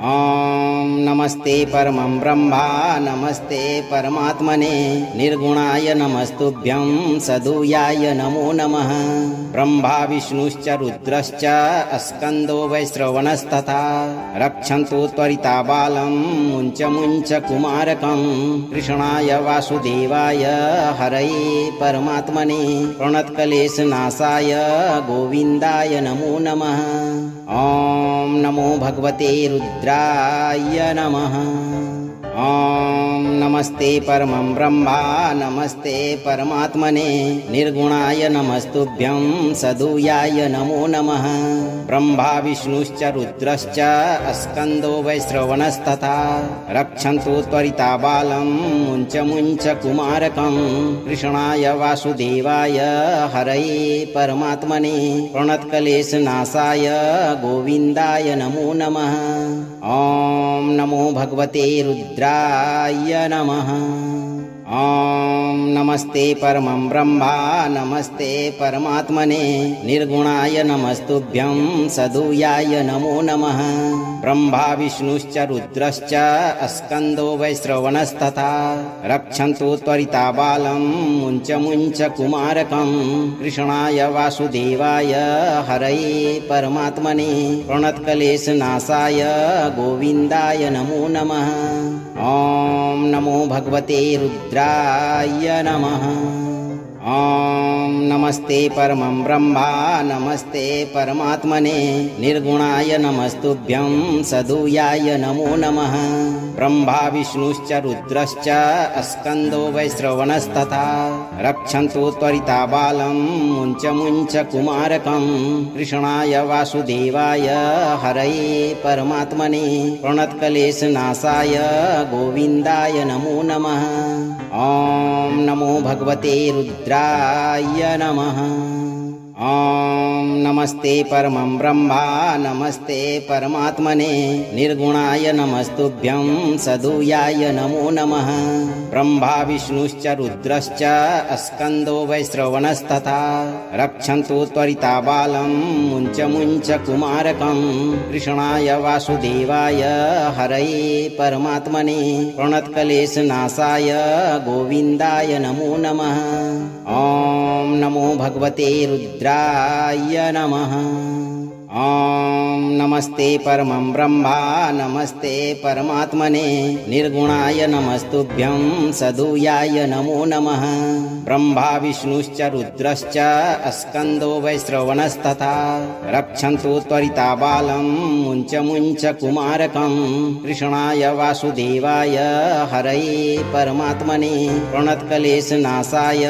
ॐ नमस्ते परमं ब्रह्मा नमस्ते परमात्मने निर्गुणाय नमस्तुभ्यं सदुयाय नमो नमः। ब्रह्मा विष्णुश्च रुद्रश्च स्कन्दो वैश्रवणस्तथा रक्षन्तु त्वरिता बालं मुञ्च मुञ्च कुमारकं कृष्णाय वासुदेवाय हरये परमात्मने प्रणतक्लेशनाशाय गोविन्दाय नमो नमः। ॐ नमो भगवते रुद्राय नमः। ॐ नमस्ते परमं ब्रह्मा नमस्ते परमात्मने निर्गुणाय नमस्तुभ्यं सदुयाय नमो नमः। ब्रह्मा विष्णुश्च रुद्रश्च स्कन्दो वैश्रवणस्तथा रक्षन्तु त्वरिता बालं मुञ्च मुञ्च कुमारकं कृष्णाय वासुदेवाय हरये परमात्मने प्रणतक्लेशनाशाय गोविन्दाय नमो नमः। ॐ नमो भगवते रुद्राय नमः। ॐ नमस्ते परमं ब्रह्मा नमस्ते परमात्मने निर्गुणाय नमस्तुभ्यं सदुयाय नमो नमः। ब्रह्मा विष्णुश्च रुद्रश्च स्कन्दो वैश्रवणस्तथा रक्षन्तु त्वरिता बालं मुञ्च मुञ्च कुमारकं कृष्णाय वासुदेवाय हरये परमात्मने प्रणतक्लेशनाशाय गोविन्दाय नमो नमः। ॐ नमो भगवते रुद्राय नमः। ॐ नमस्ते परमं ब्रह्मा नमस्ते परमात्मने निर्गुणाय नमस्तुभ्यं सदुयाय नमो नमः। ब्रह्मा विष्णुश्च रुद्रश्च स्कन्दो वैश्रवणस्तथा रक्षन्तु त्वरिता बालं मुञ्च मुञ्च कुमारकं कृष्णाय वासुदेवाय हरये परमात्मने प्रणतक्लेशनाशाय गोविन्दाय नमो नमः। ॐ नमो भगवते रुद्राय नमः। ॐ नमस्ते परमं ब्रह्मा नमस्ते परमात्मने निर्गुणाय नमस्तुभ्यं सदुयाय नमो नमः। ब्रह्मा विष्णुश्च रुद्रश्च स्कन्दो वैश्रवणस्तथा रक्षन्तु त्वरिता बालं मुञ्च मुञ्च कुमारकं कृष्णाय वासुदेवाय हरये परमात्मने प्रणतक्लेशनाशाय गोविन्दाय नमो नमः। ॐ नमो भगवते रुद्राय नमः। ॐ नमस्ते परमं ब्रह्मा नमस्ते परमात्मने निर्गुणाय नमस्तुभ्यं सदुयाय नमो नमः। ब्रह्मा विष्णुश्च रुद्रश्च स्कन्दो वैश्रवणस्तथा रक्षन्तु त्वरिता बालं मुञ्च मुञ्च कुमारकं कृष्णाय वासुदेवाय हरये परमात्मने प्रणतक्लेशनाशाय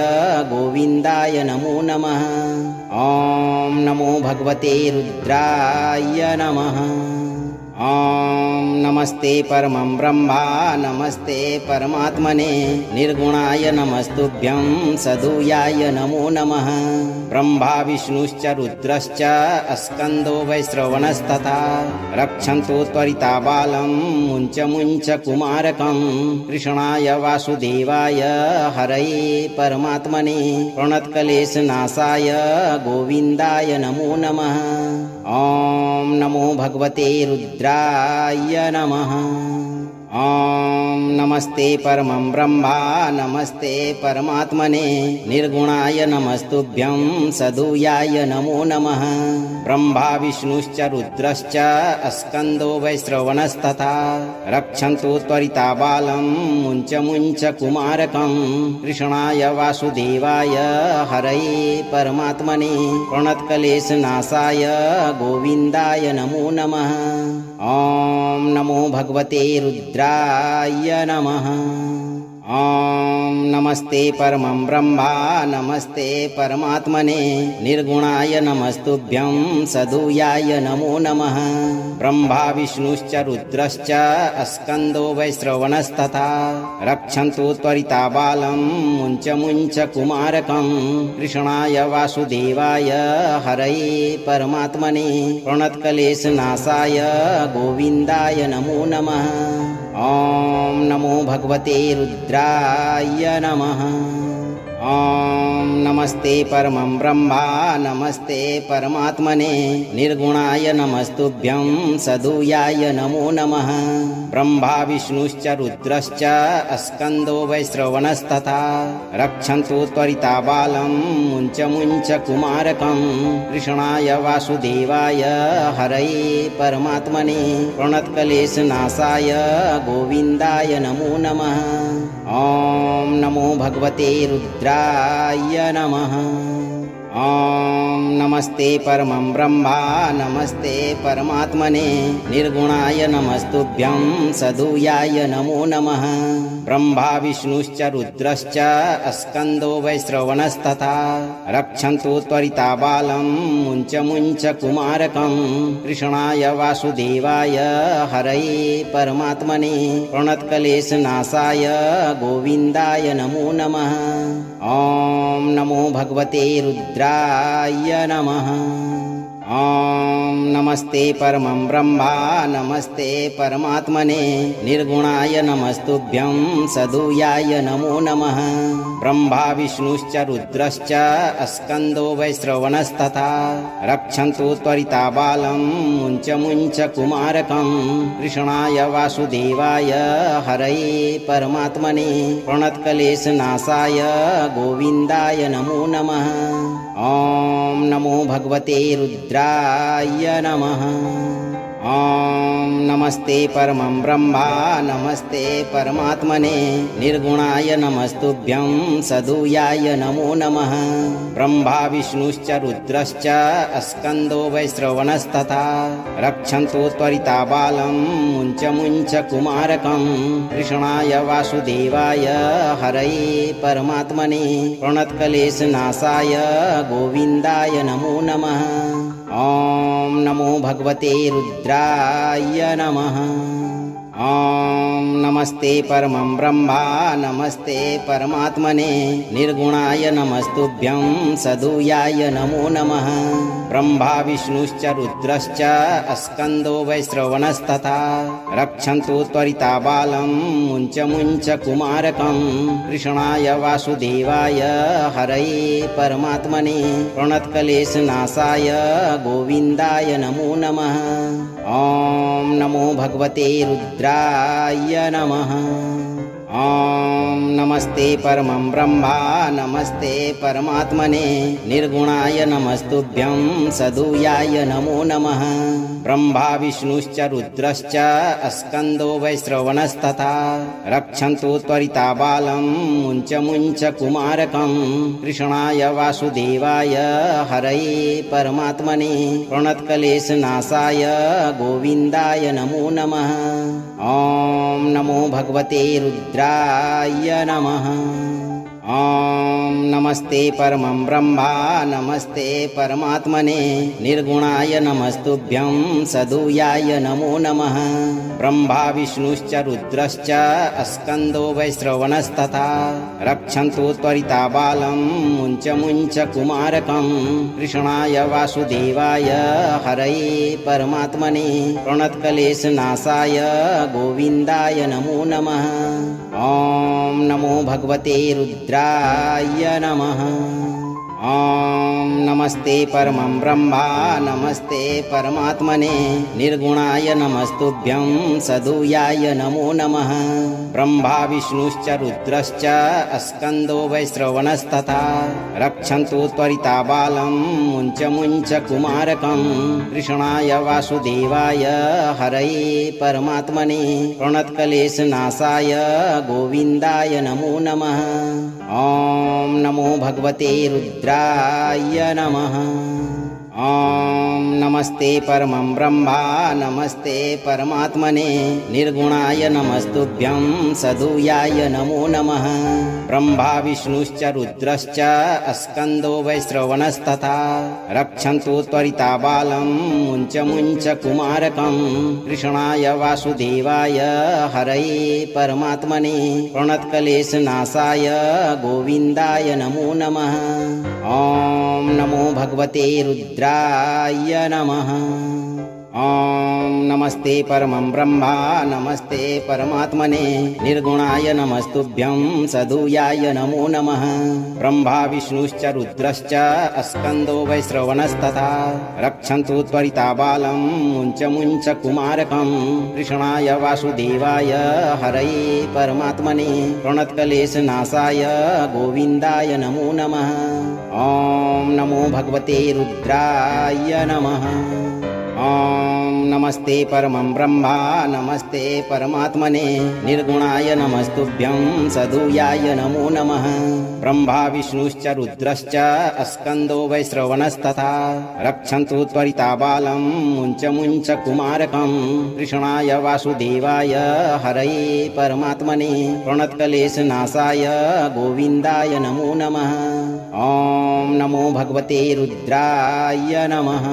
गोविन्दाय नमो नमः। ॐ नमो भगवते रुद्राय नमः। ॐ नमस्ते परमं ब्रह्मा नमस्ते परमात्मने निर्गुणाय नमस्तुभ्यं सदुयाय नमो नमः। ब्रह्मा विष्णुश्च रुद्रश्च स्कन्दो वैश्रवणस्तथा रक्षन्तु त्वरिता बालं मुञ्च मुञ्च कुमारकं कृष्णाय वासुदेवाय हरये परमात्मने प्रणतक्लेशनाशाय गोविन्दाय नमो नमः। ॐ नमो भगवते रुद्राय नमः। ॐ नमस्ते परमं ब्रह्मा नमस्ते परमात्मने निर्गुणाय नमस्तुभ्यं सदुयाय नमो नमः। ब्रह्मा विष्णुश्च रुद्रश्च स्कन्दो वैश्रवणस्तथा रक्षन्तु त्वरिता बालं मुञ्च मुञ्च कुमारकं कृष्णाय वासुदेवाय हरये परमात्मने प्रणतक्लेशनाशाय गोविन्दाय नमो नमः। ॐ नमो भगवते रुद्राय नमः। ॐ नमस्ते परमं ब्रह्मा नमस्ते परमात्मने निर्गुणाय नमस्तुभ्यं सदुयाय नमो नमः। ब्रह्मा विष्णुश्च रुद्रश्च स्कन्दो वैश्रवणस्तथा रक्षन्तु त्वरिता बालं मुञ्च मुञ्च कुमारकं कृष्णाय वासुदेवाय हरये परमात्मने प्रणतक्लेशनाशाय गोविन्दाय नमो नमः। ॐ नमो भगवते रुद्राय नमः। ॐ नमस्ते परमं ब्रह्मा नमस्ते परमात्मने निर्गुणाय नमस्तुभ्यं सदुयाय नमो नमः। ब्रह्मा विष्णुश्च रुद्रश्च स्कन्दो वैश्रवणस्तथा रक्षन्तु त्वरिता बालं मुञ्च मुञ्च कुमारकं कृष्णाय वासुदेवाय हरये परमात्मने प्रणतक्लेशनाशाय गोविन्दाय नमो नमः। ॐ नमो भगवते रुद्राय नमः। ॐ नमस्ते परमं ब्रह्मा नमस्ते परमात्मने निर्गुणाय नमस्तुभ्यं सदुयाय नमो नमः। ब्रह्मा विष्णुश्च रुद्रश्च स्कन्दो वैश्रवणस्तथा रक्षन्तु त्वरिता बालं मुञ्च मुञ्च कुमारकं कृष्णाय वासुदेवाय हरये परमात्मने प्रणतक्लेशनाशाय गोविन्दाय नमो नमः। ॐ नमो भगवते रुद्राय नमः। ॐ नमस्ते परमं ब्रह्मा नमस्ते परमात्मने निर्गुणाय नमस्तुभ्यं सदुयाय नमो नमः। ब्रह्मा विष्णुश्च रुद्रश्च स्कन्दो वैश्रवणस्तथा रक्षन्तु त्वरिता बालं मुञ्च मुञ्च कुमारकं कृष्णाय वासुदेवाय हरये परमात्मने प्रणतक्लेशनाशाय गोविन्दाय नमो नमः। ॐ नमो भगवते रुद्राय नमः। ॐ नमस्ते परमं ब्रह्मा नमस्ते परमात्मने निर्गुणाय नमस्तुभ्यं सदुयाय नमो नमः। ब्रह्मा विष्णुश्च रुद्रश्च स्कन्दो वैश्रवणस्तथा रक्षन्तु त्वरिता बालं मुञ्च मुञ्च कुमारकं कृष्णाय वासुदेवाय हरये परमात्मने प्रणतक्लेशनाशाय गोविन्दाय नमो नमः। ॐ नमो भगवते रुद्राय नमः। ॐ नमस्ते परमं ब्रह्मा नमस्ते परमात्मने निर्गुणाय नमस्तुभ्यं सदुयाय नमो नमः। ब्रह्मा विष्णुश्च रुद्रश्च स्कन्दो वैश्रवणस्तथा रक्षन्तु त्वरिता बालं मुञ्च मुञ्च कुमारकं कृष्णाय वासुदेवाय हरये परमात्मने प्रणतक्लेशनाशाय गोविन्दाय नमो नमः। ॐ नमो भगवते रुद्राय नमः। ॐ नमस्ते परमं ब्रह्मा नमस्ते परमात्मने निर्गुणाय नमस्तुभ्यं सदुयाय नमो नमः। ब्रह्मा विष्णुश्च रुद्रश्च स्कन्दो वैश्रवणस्तथा रक्षन्तु त्वरिता बालं मुञ्च मुञ्च कुमारकं कृष्णाय वासुदेवाय हरये परमात्मने प्रणतक्लेशनाशाय गोविन्दाय नमो नमः। ॐ नमो भगवते रुद्राय नमः। ॐ नमस्ते परमं ब्रह्मा नमस्ते परमात्मने निर्गुणाय नमस्तुभ्यं सदुयाय नमो नमः। ब्रह्मा विष्णुश्च रुद्रश्च स्कन्दो वैश्रवणस्तथा रक्षन्तु त्वरिता बालं मुञ्च मुञ्च कुमारकं कृष्णाय वासुदेवाय हरये परमात्मने प्रणतक्लेशनाशाय गोविन्दाय नमो नमः। ॐ नमो भगवते रुद्राय नमः। ॐ नमस्ते परमं ब्रह्मा नमस्ते परमात्मने निर्गुणाय नमस्तुभ्यं सदुयाय नमो नमः। ब्रह्मा विष्णुश्च रुद्रश्च स्कन्दो वैश्रवणस्तथा रक्षन्तु त्वरिता बालं मुञ्च मुञ्च कुमारकं कृष्णाय वासुदेवाय हरये परमात्मने प्रणतक्लेशनाशाय गोविन्दाय नमो नमः। ॐ नमो भगवते रुद्राय नमः। ॐ नमस्ते परमं ब्रह्मा नमस्ते परमात्मने निर्गुणाय नमस्तुभ्यं सदुयाय नमो नमः। ब्रह्मा विष्णुश्च रुद्रश्च स्कन्दो वैश्रवणस्तथा रक्षन्तु त्वरिता बालं मुञ्च मुञ्च कुमारकं कृष्णाय वासुदेवाय हरये परमात्मने प्रणतक्लेशनाशाय गोविन्दाय नमो नमः। ॐ नमो भगवते रुद्राय नमः। ॐ नमस्ते परमं ब्रह्मा नमस्ते परमात्मने निर्गुणाय नमस्तुभ्यं सदुयाय नमो नमः। ब्रह्मा विष्णुश्च रुद्रश्च स्कन्दो वैश्रवणस्तथा रक्षन्तु त्वरिता बालं मुञ्च मुञ्च कुमारकं कृष्णाय वासुदेवाय हरये परमात्मने प्रणतक्लेशनाशाय गोविन्दाय नमो नमः। ॐ नमो भगवते रुद्राय नमः। ॐ नमस्ते परमं ब्रह्मा नमस्ते परमात्मने निर्गुणाय नमस्तुभ्यं सदुयाय नमो नमः। ब्रह्मा विष्णुश्च रुद्रश्च स्कन्दो वैश्रवणस्तथा रक्षन्तु त्वरिताबालं मुञ्च मुञ्च कुमारकं कृष्णाय वासुदेवाय हरये परमात्मने प्रणतक्लेशनाशाय गोविन्दाय नमो नमः। ॐ नमो भगवते रुद्राय नमः।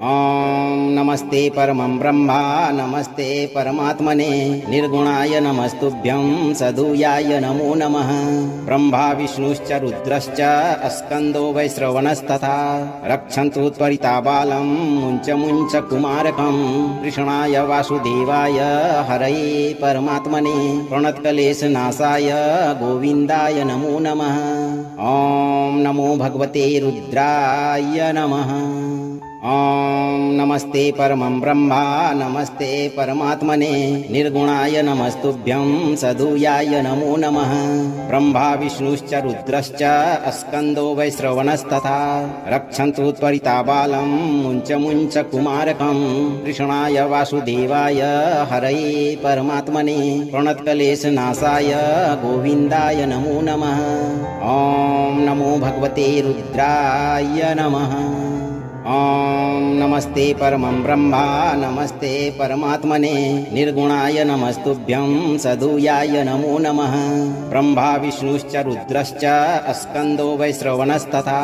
ॐ नमस्ते परमं ब्रह्मा नमस्ते परमात्मने निर्गुणाय नमस्तुभ्यं सदुयाय नमो नमः। ब्रह्मा विष्णुश्च रुद्रश्च स्कन्दो वैश्रवणस्तथा रक्षन्तु त्वरिताबालं मुञ्च मुञ्च कुमारकं कृष्णाय वासुदेवाय हरये परमात्मने प्रणतक्लेशनाशाय गोविन्दाय नमो नमः। ॐ नमो भगवते रुद्राय नमः। ॐ नमस्ते परमं ब्रह्मा नमस्ते परमात्मने निर्गुणाय नमस्तुभ्यं सदुयाय नमो नमः। ब्रह्मा विष्णुश्च रुद्रश्च स्कन्दो वैश्रवणस्तथा रक्षन्तु त्वरिताबालं मुञ्च मुञ्च कुमारकं कृष्णाय वासुदेवाय हरये परमात्मने प्रणतक्लेशनाशाय गोविन्दाय नमो नमः। ॐ नमो भगवते रुद्राय नमः। ॐ नमस्ते परमं ब्रह्मा नमस्ते परमात्मने निर्गुणाय नमस्तुभ्यं सदुयाय नमो नमः। ब्रह्मा विष्णुश्च रुद्रश्च स्कन्दो वैश्रवणस्तथा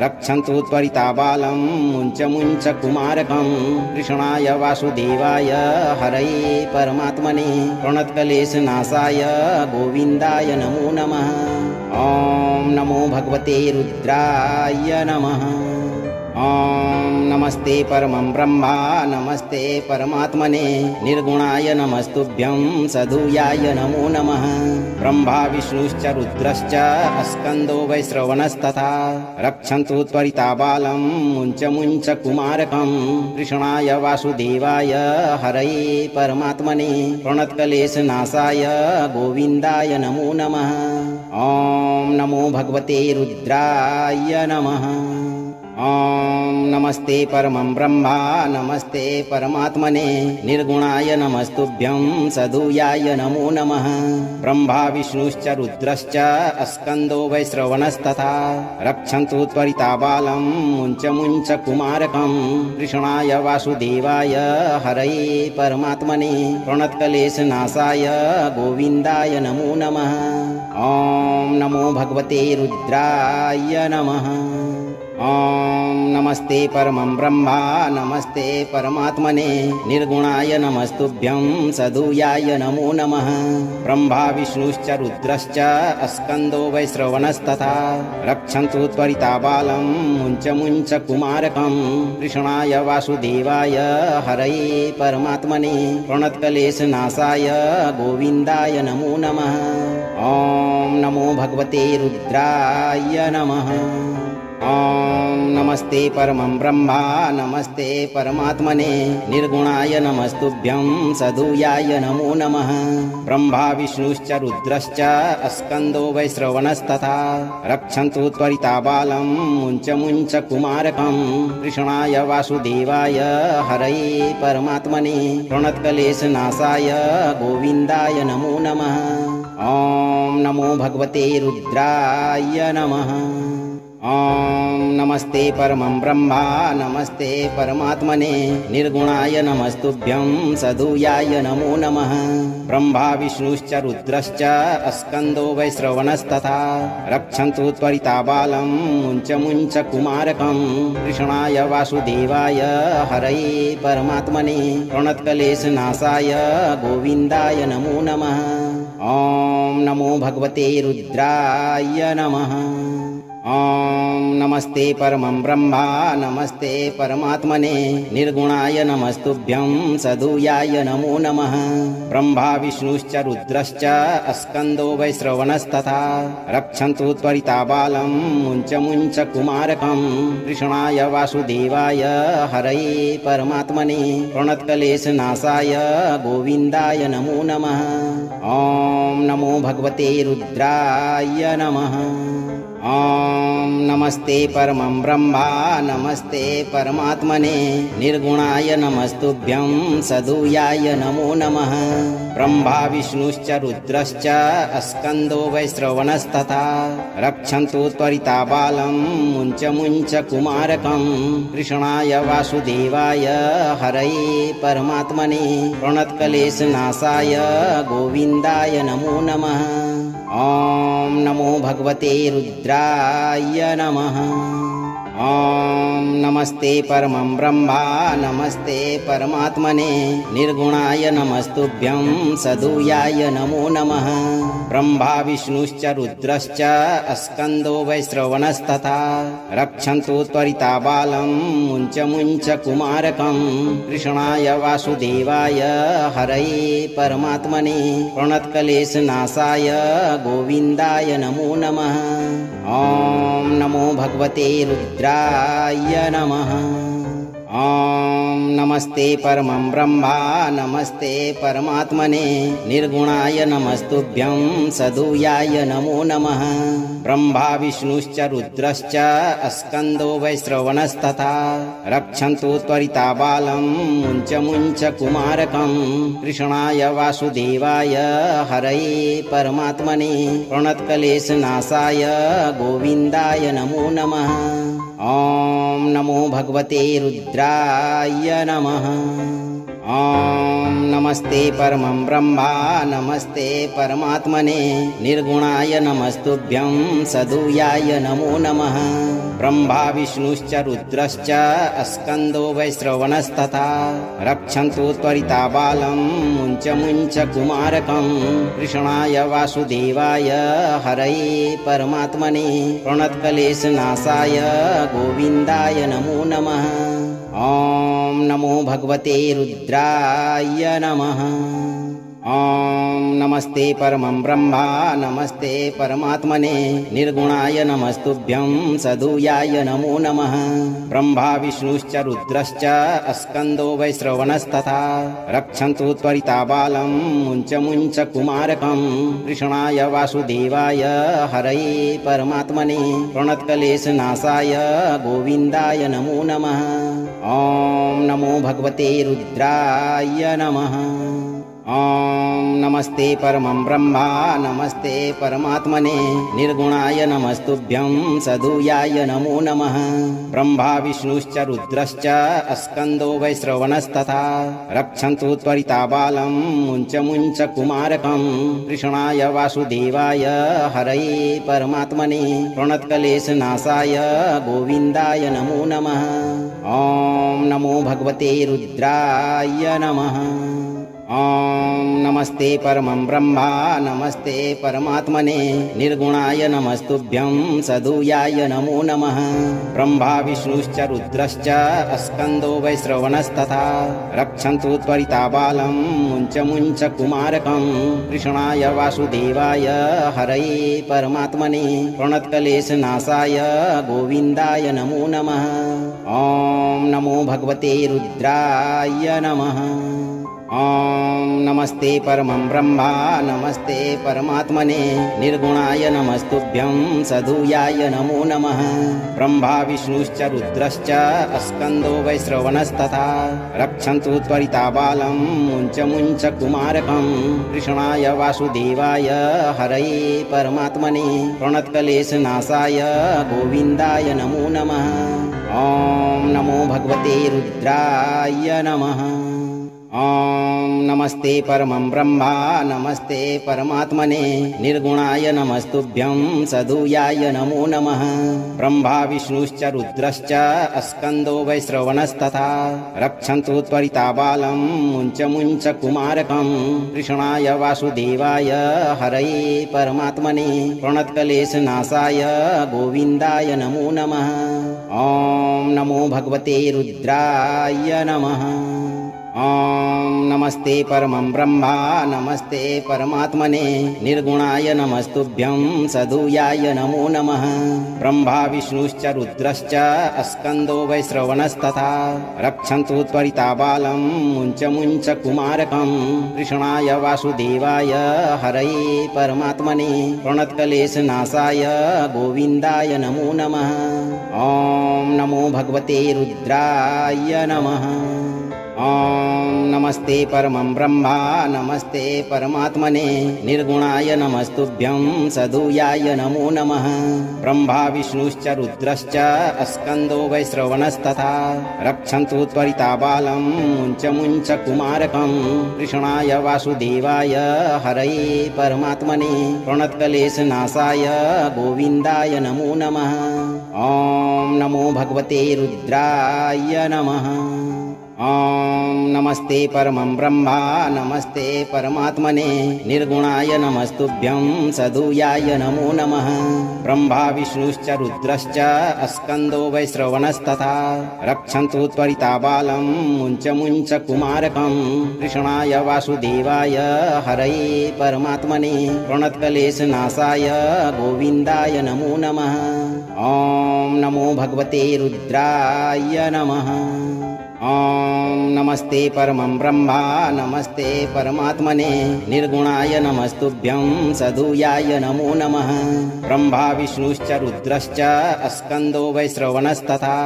रक्षन्तु त्वरिताबालं मुञ्च मुञ्च कुमारकं कृष्णाय वासुदेवाय हरये परमात्मने प्रणतक्लेशनाशाय गोविन्दाय नमो नमः। ॐ नमो भगवते रुद्राय नमः। ॐ नमस्ते परमं ब्रह्मा नमस्ते परमात्मने निर्गुणाय नमस्तुभ्यं सदुयाय नमो नमः। ब्रह्मा विष्णुश्च रुद्रश्च स्कन्दो वैश्रवणस्तथा रक्षन्तु त्वरिताबालं मुञ्च मुञ्च कुमारकं कृष्णाय वासुदेवाय हरये परमात्मने प्रणतक्लेशनाशाय गोविन्दाय नमो नमः। ॐ नमो भगवते रुद्राय नमः। ॐ नमस्ते परमं ब्रह्मा नमस्ते परमात्मने निर्गुणाय नमस्तुभ्यं सदुयाय नमो नमः। ब्रह्मा विष्णुश्च रुद्रश्च स्कन्दो वैश्रवणस्तथा रक्षन्तु त्वरिताबालं मुञ्च मुञ्च कुमारकं कृष्णाय वासुदेवाय हरये परमात्मने प्रणतक्लेशनाशाय गोविन्दाय नमो नमः। ॐ नमो भगवते रुद्राय नमः। ॐ नमस्ते परमं ब्रह्मा नमस्ते परमात्मने निर्गुणाय नमस्तुभ्यं सदुयाय नमो नमः। ब्रह्मा विष्णुश्च रुद्रश्च स्कन्दो वैश्रवणस्तथा रक्षन्तु त्वरिताबालं मुञ्च मुञ्च कुमारकं कृष्णाय वासुदेवाय हरये परमात्मने प्रणतक्लेशनाशाय गोविन्दाय नमो नमः। ॐ नमो भगवते रुद्राय नमः। ॐ नमस्ते परमं ब्रह्मा नमस्ते परमात्मने निर्गुणाय नमस्तुभ्यं सदुयाय नमो नमः। ब्रह्मा विष्णुश्च रुद्रश्च स्कन्दो वैश्रवणस्तथा रक्षन्तु त्वरिताबालं मुञ्च मुञ्च कुमारकं कृष्णाय वासुदेवाय हरये परमात्मने प्रणतक्लेशनाशाय गोविन्दाय नमो नमः। ॐ नमो भगवते रुद्राय नमः। ॐ नमस्ते परमं ब्रह्मा नमस्ते परमात्मने निर्गुणाय नमस्तुभ्यं सदुयाय नमो नमः। ब्रह्मा विष्णुश्च रुद्रश्च स्कन्दो वैश्रवणस्तथा रक्षन्तु त्वरिताबालं मुञ्च मुञ्च कुमारकं कृष्णाय वासुदेवाय हरये परमात्मने प्रणतक्लेशनाशाय गोविन्दाय नमो नमः। ॐ नमो भगवते रुद्राय नमः। ॐ नमस्ते परमं ब्रह्मा नमस्ते परमात्मने निर्गुणाय नमस्तुभ्यं सदुयाय नमो नमः। ब्रह्मा विष्णुश्च रुद्रश्च स्कन्दो वैश्रवणस्तथा रक्षन्तु त्वरिताबालं मुञ्च मुञ्च कुमारकं कृष्णाय वासुदेवाय हरये परमात्मने प्रणतक्लेशनाशाय गोविन्दाय नमो नमः। ॐ नमो भगवते रुद्राय नमः। ॐ नमस्ते परमं ब्रह्मा नमस्ते परमात्मने निर्गुणाय नमस्तुभ्यं सदुयाय नमो नमः। ब्रह्मा विष्णुश्च रुद्रश्च स्कन्दो वैश्रवणस्तथा रक्षन्तु त्वरिता बालं मुञ्च मुञ्च कुमारकं कृष्णाय वासुदेवाय हरये परमात्मने प्रणतक्लेशनाशाय गोविन्दाय नमो नमः। ॐ नमो भगवते रुद्राय नमः। ॐ नमस्ते परमं ब्रह्मा नमस्ते परमात्मने निर्गुणाय नमस्तुभ्यं सदुयाय नमो नमः। ब्रह्मा विष्णुश्च रुद्रश्च स्कन्दो वैश्रवणस्तथा रक्षन्तु त्वरिता बालं मुञ्च मुञ्च कुमारकं कृष्णाय वासुदेवाय हरये परमात्मने प्रणतक्लेशनाशाय गोविन्दाय नमो नमः। ॐ नमो भगवते रुद्राय नमः। ॐ नमस्ते परमं ब्रह्मा नमस्ते परमात्मने निर्गुणाय नमस्तुभ्यं सदुयाय नमो नमः। ब्रह्मा विष्णुश्च रुद्रश्च स्कन्दो वैश्रवणस्तथा रक्षन्तु त्वरिता बालं मुञ्च मुञ्च कुमारकं कृष्णाय वासुदेवाय हरये परमात्मने प्रणतक्लेशनाशाय गोविन्दाय नमो नमः। ॐ नमो भगवते रुद्राय नमः। ॐ नमस्ते परमं ब्रह्मा नमस्ते परमात्मने निर्गुणाय नमस्तुभ्यं सदुयाय नमो नमः। ब्रह्मा विष्णुश्च रुद्रश्च स्कन्दो वैश्रवणस्तथा रक्षन्तु त्वरिता बालं मुञ्च मुञ्च कुमारकं कृष्णाय वासुदेवाय हरये परमात्मने प्रणतक्लेशनाशाय गोविन्दाय नमो नमः। ॐ नमो भगवते रुद्राय नमः। ॐ नमस्ते परमं ब्रह्मा नमस्ते परमात्मने निर्गुणाय नमस्तुभ्यं सदुयाय नमो नमः। ब्रह्मा विष्णुश्च रुद्रश्च स्कन्दो वैश्रवणस्तथा रक्षन्तु त्वरिता बालं मुञ्च मुञ्च कुमारकं कृष्णाय वासुदेवाय हरये परमात्मने प्रणतक्लेशनाशाय गोविन्दाय नमो नमः। ॐ नमो भगवते रुद्राय नमः। ॐ नमस्ते परमं ब्रह्मा नमस्ते परमात्मने निर्गुणाय नमस्तुभ्यं सदुयाय नमो नमः। ब्रह्मा विष्णुश्च रुद्रश्च स्कन्दो वैश्रवणस्तथा रक्षन्तु त्वरिता बालं मुञ्च मुञ्च कुमारकं कृष्णाय वासुदेवाय हरये परमात्मने प्रणतक्लेशनाशाय गोविन्दाय नमो नमः। ॐ नमो भगवते रुद्राय नमः। ॐ नमस्ते परमं ब्रह्मा नमस्ते परमात्मने निर्गुणाय नमस्तुभ्यं सदुयाय नमो नमः। ब्रह्मा विष्णुश्च रुद्रश्च स्कन्दो वैश्रवणस्तथा रक्षन्तु त्वरिता बालं मुञ्च मुञ्च कुमारकं कृष्णाय वासुदेवाय हरये परमात्मने प्रणतक्लेशनाशाय गोविन्दाय नमो नमः। ॐ नमो भगवते रुद्राय नमः। ॐ नमस्ते परमं ब्रह्मा नमस्ते परमात्मने निर्गुणाय नमस्तुभ्यं सदुयाय नमो नमः। ब्रह्मा विष्णुश्च रुद्रश्च स्कन्दो वैश्रवणस्तथा रक्षन्तु त्वरिता बालं मुञ्च मुञ्च कुमारकं कृष्णाय वासुदेवाय हरये परमात्मने प्रणतक्लेशनाशाय गोविन्दाय नमो नमः। ॐ नमो भगवते रुद्राय नमः। ॐ नमस्ते परमं ब्रह्मा नमस्ते परमात्मने निर्गुणाय नमस्तुभ्यं सदुयाय नमो नमः। ब्रह्मा विष्णुश्च रुद्रश्च स्कन्दो वैश्रवणस्तथा रक्षन्तु त्वरिता बालं मुञ्च मुञ्च कुमारकं कृष्णाय वासुदेवाय हरये परमात्मने प्रणतक्लेशनाशाय गोविन्दाय नमो नमः। ॐ नमो भगवते रुद्राय नमः। ॐ नमस्ते परमं ब्रह्मा नमस्ते परमात्मने निर्गुणाय नमस्तुभ्यं सदुयाय नमो नमः। ब्रह्मा विष्णुश्च रुद्रश्च स्कन्दो वैश्रवणस्तथा रक्षन्तु त्वरिताबालं मुञ्च मुञ्च कुमारकं कृष्णाय वासुदेवाय हरये परमात्मने प्रणतक्लेशनाशाय गोविन्दाय नमो नमः। ॐ नमो भगवते रुद्राय नमः। ॐ नमस्ते परमं ब्रह्मा नमस्ते परमात्मने निर्गुणाय नमस्तुभ्यं सदुयाय नमो नमः। ब्रह्मा विष्णुश्च रुद्रश्च स्कन्दो वैश्रवणस्तथा रक्षन्तु त्वरिताबालं मुञ्च मुञ्च कुमारकं कृष्णाय वासुदेवाय हरये परमात्मने प्रणतक्लेशनाशाय गोविन्दाय नमो नमः। ॐ नमो भगवते रुद्राय नमः। ॐ नमस्ते परमं ब्रह्मा नमस्ते परमात्मने निर्गुणाय नमस्तुभ्यं सदुयाय नमो नमः। ब्रह्मा विष्णुश्च रुद्रश्च स्कन्दो वैश्रवणस्तथा रक्षन्तु त्वरिताबालं मुञ्च मुञ्च कुमारकं कृष्णाय वासुदेवाय हरये परमात्मने प्रणतक्लेशनाशाय गोविन्दाय नमो नमः। ॐ नमो भगवते रुद्राय नमः। ॐ नमस्ते परमं ब्रह्मा नमस्ते परमात्मने निर्गुणाय नमस्तुभ्यं सदुयाय नमो नमः। ब्रह्मा विष्णुश्च रुद्रश्च स्कन्दो वैश्रवणस्तथा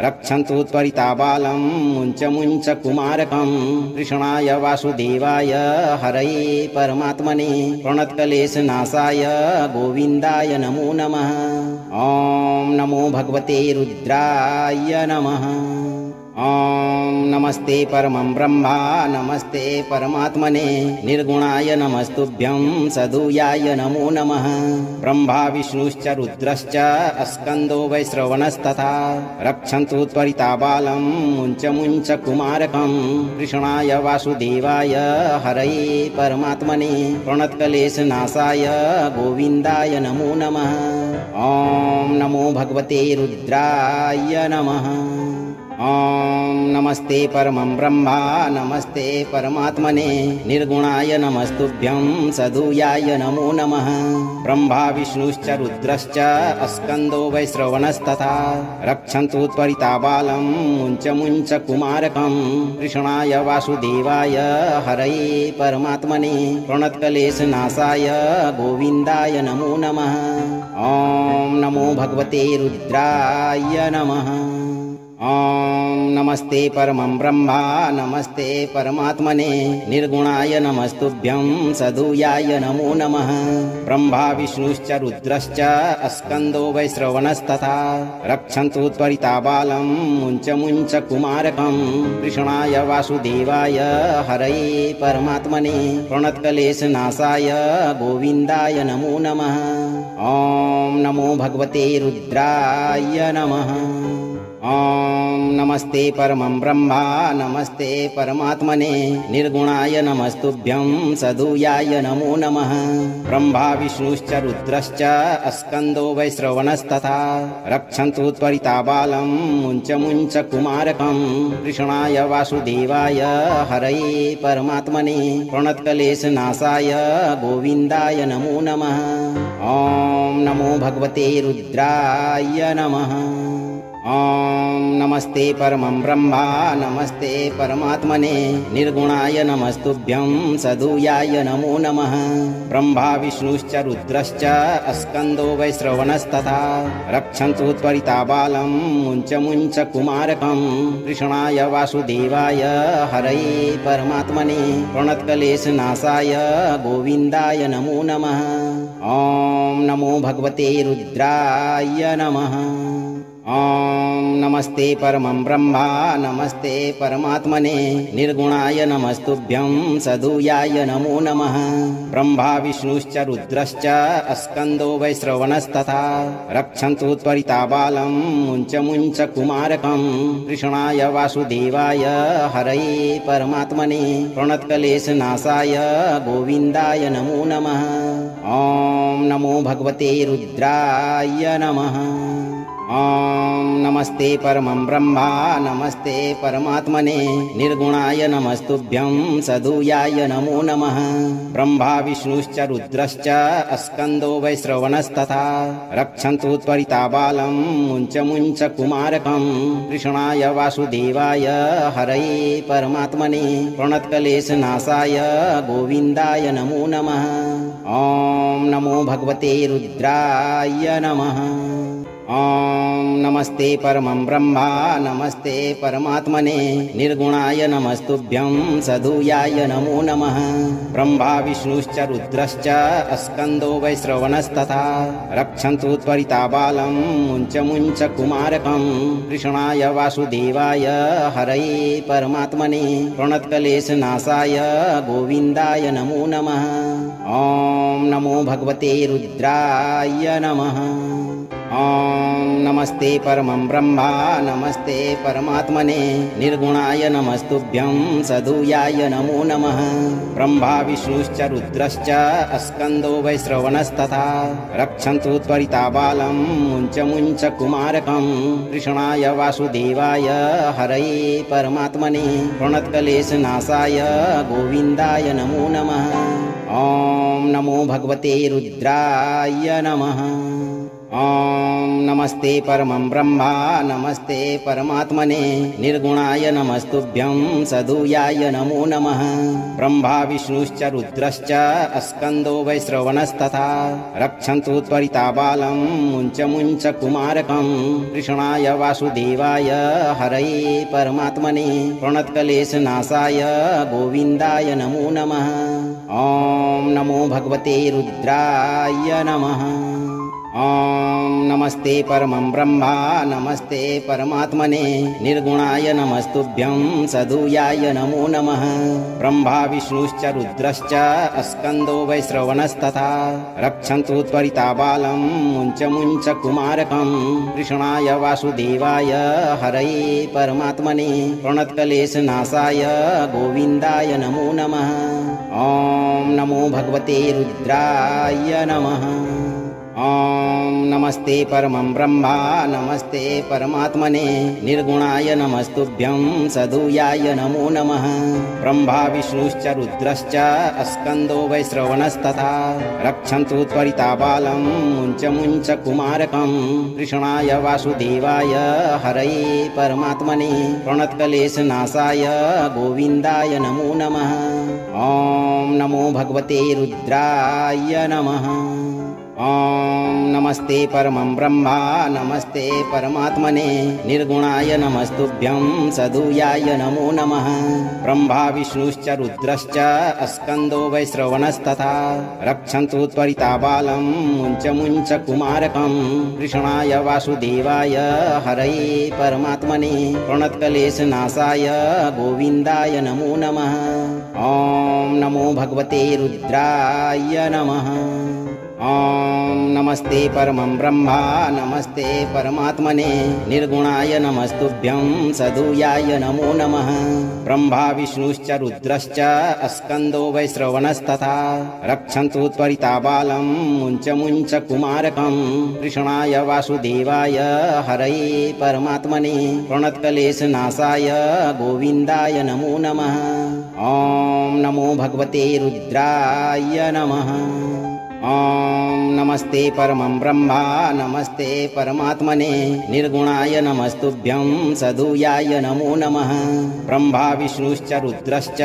रक्षन्तु त्वरिताबालं मुञ्च मुञ्च कुमारकं कृष्णाय वासुदेवाय हरये परमात्मने प्रणतक्लेशनाशाय गोविन्दाय नमो नमः। ॐ नमो भगवते रुद्राय नमः। ॐ नमस्ते परमं ब्रह्मा नमस्ते परमात्मने निर्गुणाय नमस्तुभ्यं सदुयाय नमो नमः। ब्रह्मा विष्णुश्च रुद्रश्च स्कन्दो वैश्रवणस्तथा रक्षन्तु त्वरिताबालं मुञ्च मुञ्च कुमारकं कृष्णाय वासुदेवाय हरये परमात्मने प्रणतक्लेशनाशाय गोविन्दाय नमो नमः। ॐ नमो भगवते रुद्राय नमः। ॐ नमस्ते परमं ब्रह्मा नमस्ते परमात्मने निर्गुणाय नमस्तुभ्यं सदुयाय नमो नमः। ब्रह्मा विष्णुश्च रुद्रश्च स्कन्दो वैश्रवणस्तथा रक्षन्तु त्वरिताबालं मुञ्च मुञ्च कुमारकं कृष्णाय वासुदेवाय हरये परमात्मने प्रणतक्लेशनाशाय गोविन्दाय नमो नमः। ॐ नमो भगवते रुद्राय नमः। ॐ नमस्ते परमं ब्रह्मा नमस्ते परमात्मने निर्गुणाय नमस्तुभ्यं सदुयाय नमो नमः। ब्रह्मा विष्णुश्च रुद्रश्च स्कन्दो वैश्रवणस्तथा रक्षन्तु त्वरिताबालं मुञ्च मुञ्च कुमारकं कृष्णाय वासुदेवाय हरये परमात्मने प्रणतक्लेशनाशाय गोविन्दाय नमो नमः। ॐ नमो भगवते रुद्राय नमः। ॐ नमस्ते परमं ब्रह्मा नमस्ते परमात्मने निर्गुणाय नमस्तुभ्यं सदुयाय नमो नमः। ब्रह्मा विष्णुश्च रुद्रश्च स्कन्दो वैश्रवणस्तथा रक्षन्तु त्वरिताबालं मुञ्च मुञ्च कुमारकं कृष्णाय वासुदेवाय हरये परमात्मने प्रणतक्लेशनाशाय गोविन्दाय नमो नमः। ॐ नमो भगवते रुद्राय नमः। ॐ नमस्ते परमं ब्रह्मा नमस्ते परमात्मने निर्गुणाय नमस्तुभ्यं सदुयाय नमो नमः। ब्रह्मा विष्णुश्च रुद्रश्च स्कन्दो वैश्रवणस्तथा रक्षन्तु त्वरिताबालं मुञ्च मुञ्च कुमारकं कृष्णाय वासुदेवाय हरये परमात्मने प्रणतक्लेशनाशाय गोविन्दाय नमो नमः। ॐ नमो भगवते रुद्राय नमः। ॐ नमस्ते परमं ब्रह्मा नमस्ते परमात्मने निर्गुणाय नमस्तुभ्यं सदुयाय नमो नमः। ब्रह्मा विष्णुश्च रुद्रश्च स्कन्दो वैश्रवणस्तथा रक्षन्तु त्वरिताबालं मुञ्च मुञ्च कुमारकं कृष्णाय वासुदेवाय हरये परमात्मने प्रणतक्लेशनाशाय गोविन्दाय नमो नमः। ॐ नमो भगवते रुद्राय नमः। ॐ नमस्ते परमं ब्रह्मा नमस्ते परमात्मने निर्गुणाय नमस्तुभ्यं सदुयाय नमो नमः। ब्रह्मा विष्णुश्च रुद्रश्च स्कन्दो वैश्रवणस्तथा रक्षन्तु त्वरिता बालं मुञ्च कुमारकं कृष्णाय वासुदेवाय हरये परमात्मने प्रणतक्लेशनाशाय गोविन्दाय नमो नमः। ॐ नमो भगवते रुद्राय नमः। ॐ नमस्ते परमं ब्रह्मा नमस्ते परमात्मने निर्गुणाय नमस्तुभ्यं सदुयाय नमो नमः। ब्रह्मा विष्णुश्च रुद्रश्च स्कन्दो वैश्रवणस्तथा रक्षन्तु त्वरिता बालं मुञ्च कुमारकं कृष्णाय वासुदेवाय हरये परमात्मने प्रणतक्लेशनाशाय गोविन्दाय नमो नमः। ॐ नमो भगवते रुद्राय नमः। ॐ नमस्ते परमं ब्रह्मा नमस्ते परमात्मने निर्गुणाय नमस्तुभ्यं सदुयाय नमो नमः। ब्रह्मा विष्णुश्च रुद्रश्च स्कन्दो वैश्रवणस्तथा रक्षन्तु त्वरिता बालं मुञ्च कुमारकं कृष्णाय वासुदेवाय हरये परमात्मने प्रणतक्लेशनाशाय गोविन्दाय नमो नमः। ॐ नमो भगवते रुद्राय नमः। ॐ नमस्ते परमं ब्रह्मा नमस्ते परमात्मने निर्गुणाय नमस्तुभ्यं सदुयाय नमो नमः। ब्रह्मा विष्णुश्च रुद्रश्च स्कन्दो वैश्रवणस्तथा रक्षन्तु त्वरिता बालं मुञ्च कुमारकं कृष्णाय वासुदेवाय हरये परमात्मने प्रणतक्लेशनाशाय गोविन्दाय नमो नमः। ॐ नमो भगवते रुद्राय नमः। ॐ नमस्ते परमं ब्रह्मा नमस्ते परमात्मने निर्गुणाय नमस्तुभ्यं सदुयाय नमो नमः। ब्रह्मा विष्णुश्च रुद्रश्च स्कन्दो वैश्रवणस्तथा रक्षन्तु त्वरिता बालं मुञ्च कुमारकं कृष्णाय वासुदेवाय हरये परमात्मने प्रणतक्लेशनाशाय गोविन्दाय नमो नमः। ॐ नमो भगवते रुद्राय नमः। ॐ नमस्ते परमं ब्रह्मा नमस्ते परमात्मने निर्गुणाय नमस्तुभ्यं सदुयाय नमो नमः। ब्रह्मा विष्णुश्च रुद्रश्च स्कन्दो वैश्रवणस्तथा रक्षन्तु त्वरिता बालं मुञ्च कुमारकं कृष्णाय वासुदेवाय हरये परमात्मने प्रणतक्लेशनाशाय गोविन्दाय नमो नमः। ॐ नमो भगवते रुद्राय नमः। ॐ नमस्ते परमं ब्रह्मा नमस्ते परमात्मने निर्गुणाय नमस्तुभ्यं सदुयाय नमो नमः। ब्रह्मा विष्णुश्च रुद्रश्च स्कन्दो वैश्रवणस्तथा रक्षन्तु त्वरिता बालं मुञ्च कुमारकं कृष्णाय वासुदेवाय हरये परमात्मने प्रणतक्लेशनाशाय गोविन्दाय नमो नमः। ॐ नमो भगवते रुद्राय नमः। ॐ नमस्ते परमं ब्रह्मा नमस्ते परमात्मने निर्गुणाय नमस्तुभ्यं सदुयाय नमो नमः। ब्रह्मा विष्णुश्च रुद्रश्च स्कन्दो वैश्रवणस्तथा रक्षन्तु त्वरिता बालं मुञ्च कुमारकं कृष्णाय वासुदेवाय हरये परमात्मने प्रणतक्लेशनाशाय गोविन्दाय नमो नमः। ॐ नमो भगवते रुद्राय नमः। ॐ नमस्ते परमं ब्रह्मा नमस्ते परमात्मने निर्गुणाय नमस्तुभ्यं सदुयाय नमो नमः। ब्रह्मा विष्णुश्च रुद्रश्च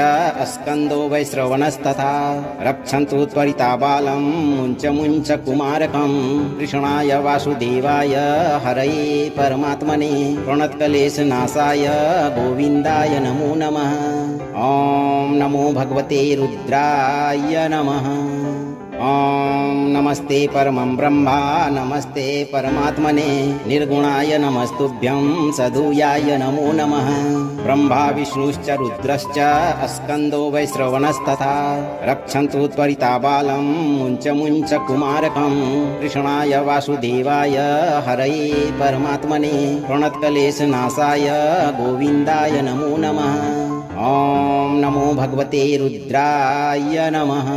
स्कन्दो वैश्रवणस्तथा रक्षन्तु त्वरिता बालं मुञ्च कुमारकं कृष्णाय वासुदेवाय हरये परमात्मने प्रणतक्लेशनाशाय गोविन्दाय नमो नमः। ॐ नमो भगवते रुद्राय नमः। ॐ नमस्ते परमं ब्रह्मा नमस्ते परमात्मने निर्गुणाय नमस्तुभ्यं सदुयाय नमो नमः। ब्रह्मा विष्णुश्च रुद्रश्च स्कन्दो वैश्रवणस्तथा रक्षन्तु त्वरिता बालं मुञ्च कुमारकं कृष्णाय वासुदेवाय हरये परमात्मने प्रणतक्लेशनाशाय गोविन्दाय नमो नमः। ॐ नमो भगवते रुद्राय नमः।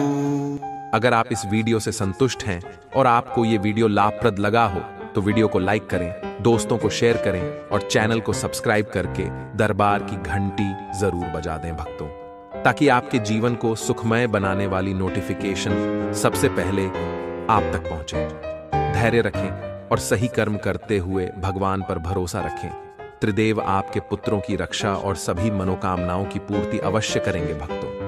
अगर आप इस वीडियो से संतुष्ट हैं और आपको ये वीडियो लाभप्रद लगा हो तो वीडियो को लाइक करें दोस्तों को शेयर करें और चैनल को सब्सक्राइब करके दरबार की घंटी जरूर बजा दें भक्तों, ताकि आपके जीवन को सुखमय बनाने वाली नोटिफिकेशन सबसे पहले आप तक पहुंचे। धैर्य रखें और सही कर्म करते हुए भगवान पर भरोसा रखें। त्रिदेव आपके पुत्रों की रक्षा और सभी मनोकामनाओं की पूर्ति अवश्य करेंगे भक्तों।